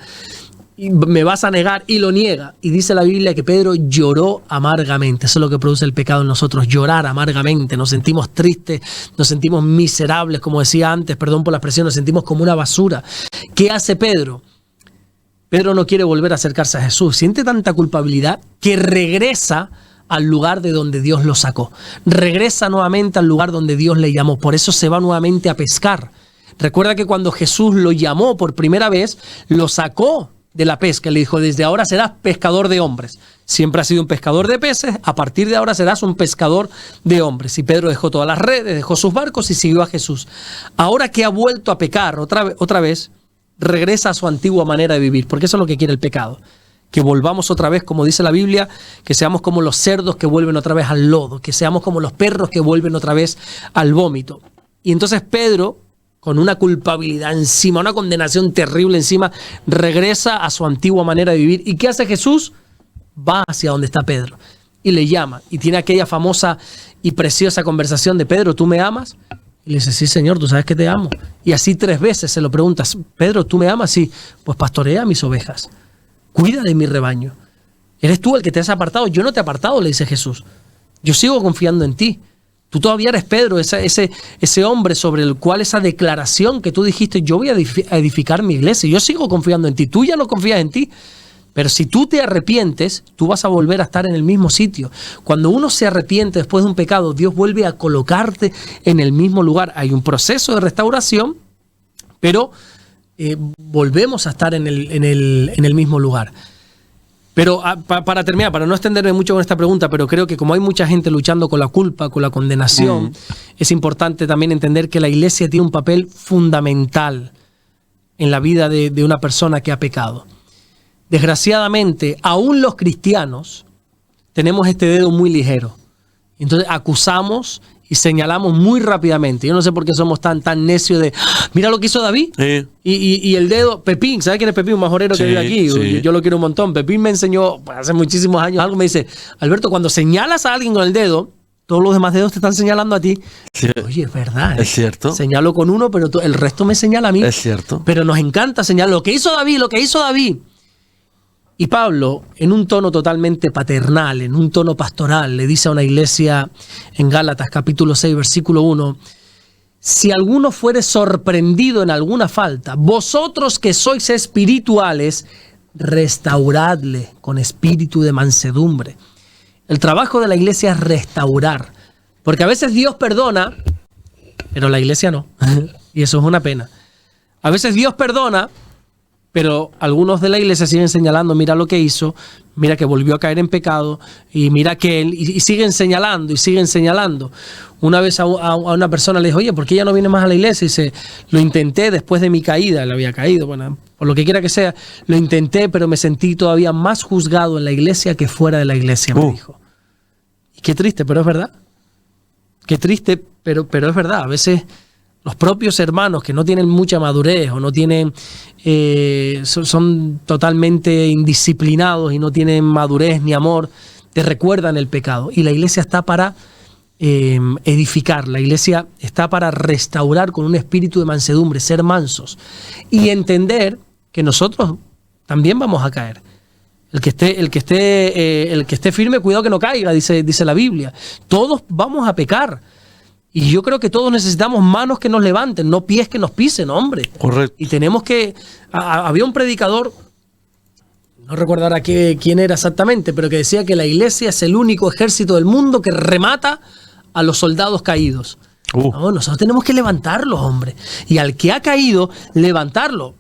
Y me vas a negar, y lo niega. Y dice la Biblia que Pedro lloró amargamente. Eso es lo que produce el pecado en nosotros, llorar amargamente. Nos sentimos tristes, nos sentimos miserables, como decía antes, perdón por la expresión, nos sentimos como una basura. ¿Qué hace Pedro? Pedro no quiere volver a acercarse a Jesús. Siente tanta culpabilidad que regresa al lugar de donde Dios lo sacó. Regresa nuevamente al lugar donde Dios le llamó. Por eso se va nuevamente a pescar. Recuerda que cuando Jesús lo llamó por primera vez, lo sacó de la pesca. Le dijo, desde ahora serás pescador de hombres. Siempre has sido un pescador de peces, a partir de ahora serás un pescador de hombres. Y Pedro dejó todas las redes, dejó sus barcos y siguió a Jesús. Ahora que ha vuelto a pecar otra vez, regresa a su antigua manera de vivir, porque eso es lo que quiere el pecado. Que volvamos otra vez, como dice la Biblia, que seamos como los cerdos que vuelven otra vez al lodo, que seamos como los perros que vuelven otra vez al vómito. Y entonces Pedro, con una culpabilidad encima, una condenación terrible encima, regresa a su antigua manera de vivir. ¿Y qué hace Jesús? Va hacia donde está Pedro y le llama. Y tiene aquella famosa y preciosa conversación de, Pedro, ¿tú me amas? Y le dice, sí, Señor, tú sabes que te amo. Y así 3 veces se lo preguntas, Pedro, ¿tú me amas? Sí, pues pastorea mis ovejas, cuida de mi rebaño. Eres tú el que te has apartado, yo no te he apartado, le dice Jesús. Yo sigo confiando en ti. Tú todavía eres Pedro, ese hombre sobre el cual esa declaración que tú dijiste, yo voy a edificar mi iglesia, yo sigo confiando en ti, tú ya no confías en ti, pero si tú te arrepientes, tú vas a volver a estar en el mismo sitio. Cuando uno se arrepiente después de un pecado, Dios vuelve a colocarte en el mismo lugar. Hay un proceso de restauración, pero volvemos a estar en el mismo lugar. Pero para terminar, para no extenderme mucho con esta pregunta, pero creo que como hay mucha gente luchando con la culpa, con la condenación, es importante también entender que la iglesia tiene un papel fundamental en la vida de una persona que ha pecado. desgraciadamente, aún los cristianos tenemos este dedo muy ligero. Entonces acusamos y señalamos muy rápidamente. Yo no sé por qué somos tan necios de, ¡ah! Mira lo que hizo David. Sí. Y el dedo, Pepín, ¿sabes quién es Pepín? Un majorero que vive aquí. Sí. Yo lo quiero un montón. Pepín me enseñó hace muchísimos años algo. Me dice, Alberto, cuando señalas a alguien con el dedo, todos los demás dedos te están señalando a ti. Sí. Oye, es verdad. Es cierto. Señalo con uno, pero el resto me señala a mí. Es cierto. Pero nos encanta señalar lo que hizo David. Y Pablo, en un tono totalmente paternal, en un tono pastoral, le dice a una iglesia en Gálatas capítulo 6, versículo 1, si alguno fuere sorprendido en alguna falta, vosotros que sois espirituales, restauradle con espíritu de mansedumbre. El trabajo de la iglesia es restaurar, porque a veces Dios perdona, pero la iglesia no, y eso es una pena. A veces Dios perdona, pero algunos de la iglesia siguen señalando, mira lo que hizo, mira que volvió a caer en pecado, y mira que él, y siguen señalando, y siguen señalando. Una vez a una persona le dijo, oye, ¿por qué ya no viene más a la iglesia? Y dice, lo intenté después de mi caída, él había caído, bueno, por lo que quiera que sea, lo intenté, pero me sentí todavía más juzgado en la iglesia que fuera de la iglesia, me dijo. Y qué triste, pero es verdad. Qué triste, pero es verdad. A veces los propios hermanos que no tienen mucha madurez o no tienen, son totalmente indisciplinados y no tienen madurez ni amor, te recuerdan el pecado. Y la iglesia está para edificar, la iglesia está para restaurar con un espíritu de mansedumbre, ser mansos y entender que nosotros también vamos a caer. El que esté firme, cuidado que no caiga, dice la Biblia. Todos vamos a pecar. Y yo creo que todos necesitamos manos que nos levanten, no pies que nos pisen, hombre. Correcto. Y tenemos que... había un predicador, no recuerdo ahora quién era exactamente, pero que decía que la iglesia es el único ejército del mundo que remata a los soldados caídos. No, nosotros tenemos que levantarlos, hombre. Y al que ha caído, levantarlo.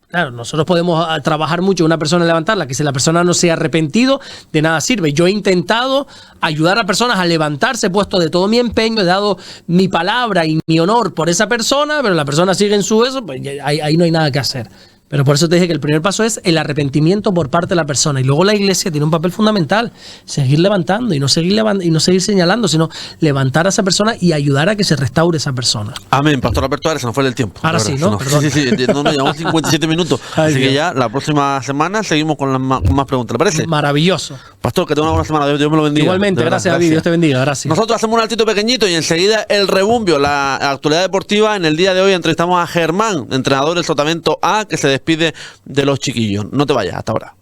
Claro, nosotros podemos trabajar mucho en una persona en levantarla, que si la persona no se ha arrepentido, de nada sirve. Yo he intentado ayudar a personas a levantarse, he puesto de todo mi empeño, he dado mi palabra y mi honor por esa persona, pero la persona sigue en su eso, pues ahí no hay nada que hacer. Pero por eso te dije que el primer paso es el arrepentimiento por parte de la persona. Y luego la iglesia tiene un papel fundamental, seguir levantando y no seguir señalando, sino levantar a esa persona y ayudar a que se restaure esa persona. Amén, Pastor Alberto Ares, se nos fue el tiempo. Ahora sí, ¿no? Sí, no, llevamos 57 minutos. Así que ya la próxima semana seguimos con más preguntas, ¿le parece? Maravilloso. Pastor, que tenga una buena semana, Dios me lo bendiga. Igualmente, gracias David, Dios te bendiga, gracias. Nosotros hacemos un altito pequeñito y enseguida el rebumbio, la actualidad deportiva. En el día de hoy entrevistamos a Germán, entrenador del Sotavento A, que se despide de los chiquillos. No te vayas, hasta ahora.